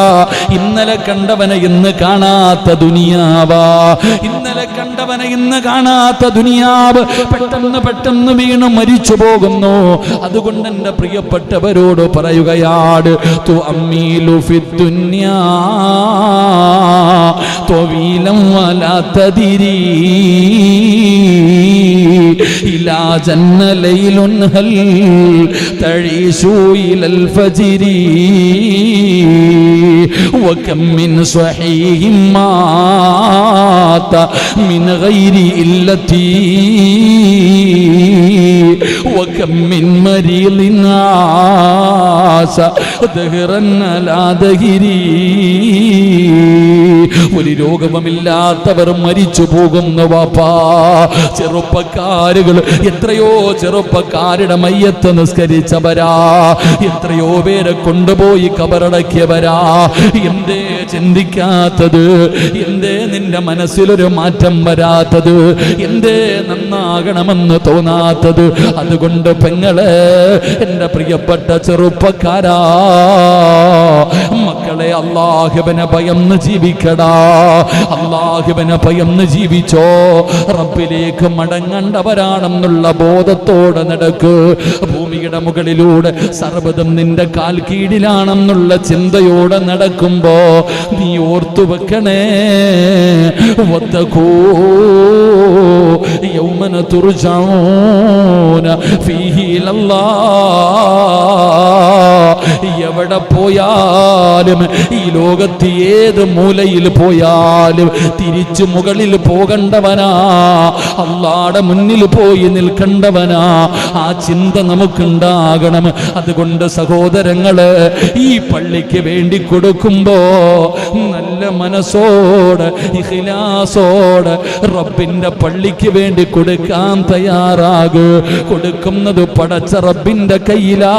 ഇന്നലെ കണ്ടവനെ ഇന്ന് കാണാത്ത ദുനിയാവാ, ഇന്നലെ കണ്ടവനെ ഇന്ന് കാണാത്ത ദുനിയാവ് പെട്ടെന്ന് പെട്ടെന്ന് വീണ് മരിച്ചു പോകുന്നു. അതുകൊണ്ട് എന്റെ പ്രിയപ്പെട്ടവരോട് പറയുകയാണ്, തു അമ്മീലു ഫിദ്ദുനിയാ ത്വവീലൻ വലാ തദിരി ഇലാ ജന്ന ലൈലുൻ ഹൽ തഈശു ഇലൽ ഫജ്രി വകം മിൻ സ്വഹീഹിൻ മാത മിൻ ഗൈരി ഇല്ലതി വകം മിൻ മരീളിൻ ആസ ദഹ്റൻ അലാ ദഹ്രി. ഒരു രോഗവുമില്ലാത്തവർ മരിച്ചു പോകുന്നു വാപ്പാ. ചെറുപ്പക്കാരുകൾ, എത്രയോ ചെറുപ്പക്കാരുടെ മയ്യത്ത് നിസ്കരിച്ചവരാ, എത്രയോ പേരെ കൊണ്ടുപോയി കബറടക്കിയവരാ. എന്തേ ചിന്തിക്കാത്തത്? എന്തേ നിന്റെ മനസ്സിലൊരു മാറ്റം വരാത്തത്? എന്തേ നന്നാകണമെന്ന് തോന്നാത്തത്? അതുകൊണ്ട് പെങ്ങളെ, എന്റെ പ്രിയപ്പെട്ട ചെറുപ്പക്കാരാ, മക്കളെ, അല്ലാഹുവിനെ ഭയന്ന് ജീവിക്കടാ, അല്ലാഹുവിനെ ഭയന്ന് ജീവിച്ചോ. റബ്ബിലേക്ക് മടങ്ങേണ്ടവരാണെന്നുള്ള ബോധത്തോടെ നടക്ക്. ഭൂമിയുടെ മുകളിലൂടെ സർവ്വതും നിന്റെ കാൽ കീഴിലാണെന്നുള്ള ചിന്തയോടെ നടക്കുമ്പോ നീ ഓർത്തു വെക്കണേ, വത്തഖൂ യൗമന തുർജഊന ഫീഹി ഇലല്ലാഹ്. എവിടെ പോയാലും, ഈ ലോകത്ത് ഏത് മൂലയിൽ പോയാലും തിരിച്ചു മുകളിൽ പോകണ്ടവനാ, അല്ലാഹുവിന്റെ മുന്നിൽ പോയി നിൽക്കണ്ടവനാ. ആ ചിന്ത നമുക്കുണ്ടാകണം. അതുകൊണ്ട് സഹോദരങ്ങള്, ഈ പള്ളിക്ക് വേണ്ടി കൊടുക്കുമ്പോ നല്ല മനസ്സോടെ ഇഖ്ലാസോടെ റബ്ബിന്റെ പള്ളിക്ക് വേണ്ടി കൊടുക്കാൻ തയ്യാറാകൂ. കൊടുക്കുന്നത് പടച്ച റബ്ബിന്റെ കയ്യിലാ,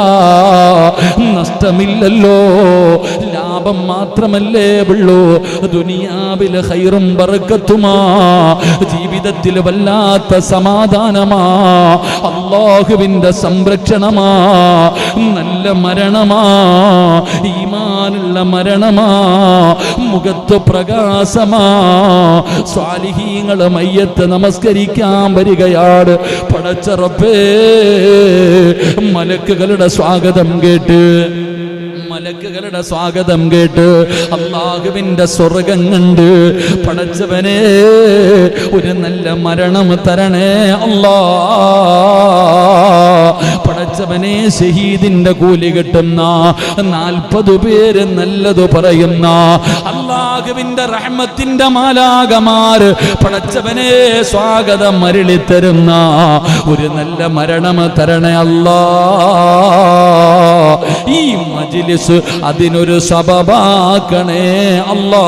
നഷ്ടമില്ലല്ലോ, ലാഭം മാത്രമല്ലേ ഉള്ളൂ. ദുനിയാവിലെ ഖൈറും ബർക്കത്തുമാ, ജീവിതത്തിൽ വല്ലാത്ത സമാധാനമാ, അല്ലാഹുവിന്റെ സംരക്ഷണമാ, നല്ല മരണമാ, ഈമാനുള്ള മരണമാ, മുഖത്ത് പ്രകാശമാ. സ്വാലിഹീങ്ങളെ മയ്യത്ത് നമസ്കരിക്കാൻ വരികയാണ്. പടച്ച റബ്ബേ, മലക്കുകളുടെ സ്വാഗതം കേട്ട് മലക്കുകളുടെ സ്വാഗതം കേട്ട് അല്ലാഹുവിന്റെ സ്വർഗ്ഗം കണ്ട് പടച്ചവനെ ഒരു നല്ല മരണം തരണേ അല്ലാ, പടച്ചവനെ ഷഹീദിന്റെ കൂലി കിട്ടുന്ന 40 പേര് നല്ലത് പറയുന്ന അല്ലാഹുവിന്റെ റഹ്മത്തിന്റെ മാലാകമാർ പടച്ചവനെ സ്വാഗതം അരുളിത്തരുന്ന ഒരു നല്ല മരണം തരണേ അല്ലാ. ഈ മജ്ലിസ് അതിനൊരു സബബാക്കണേ അല്ലാ.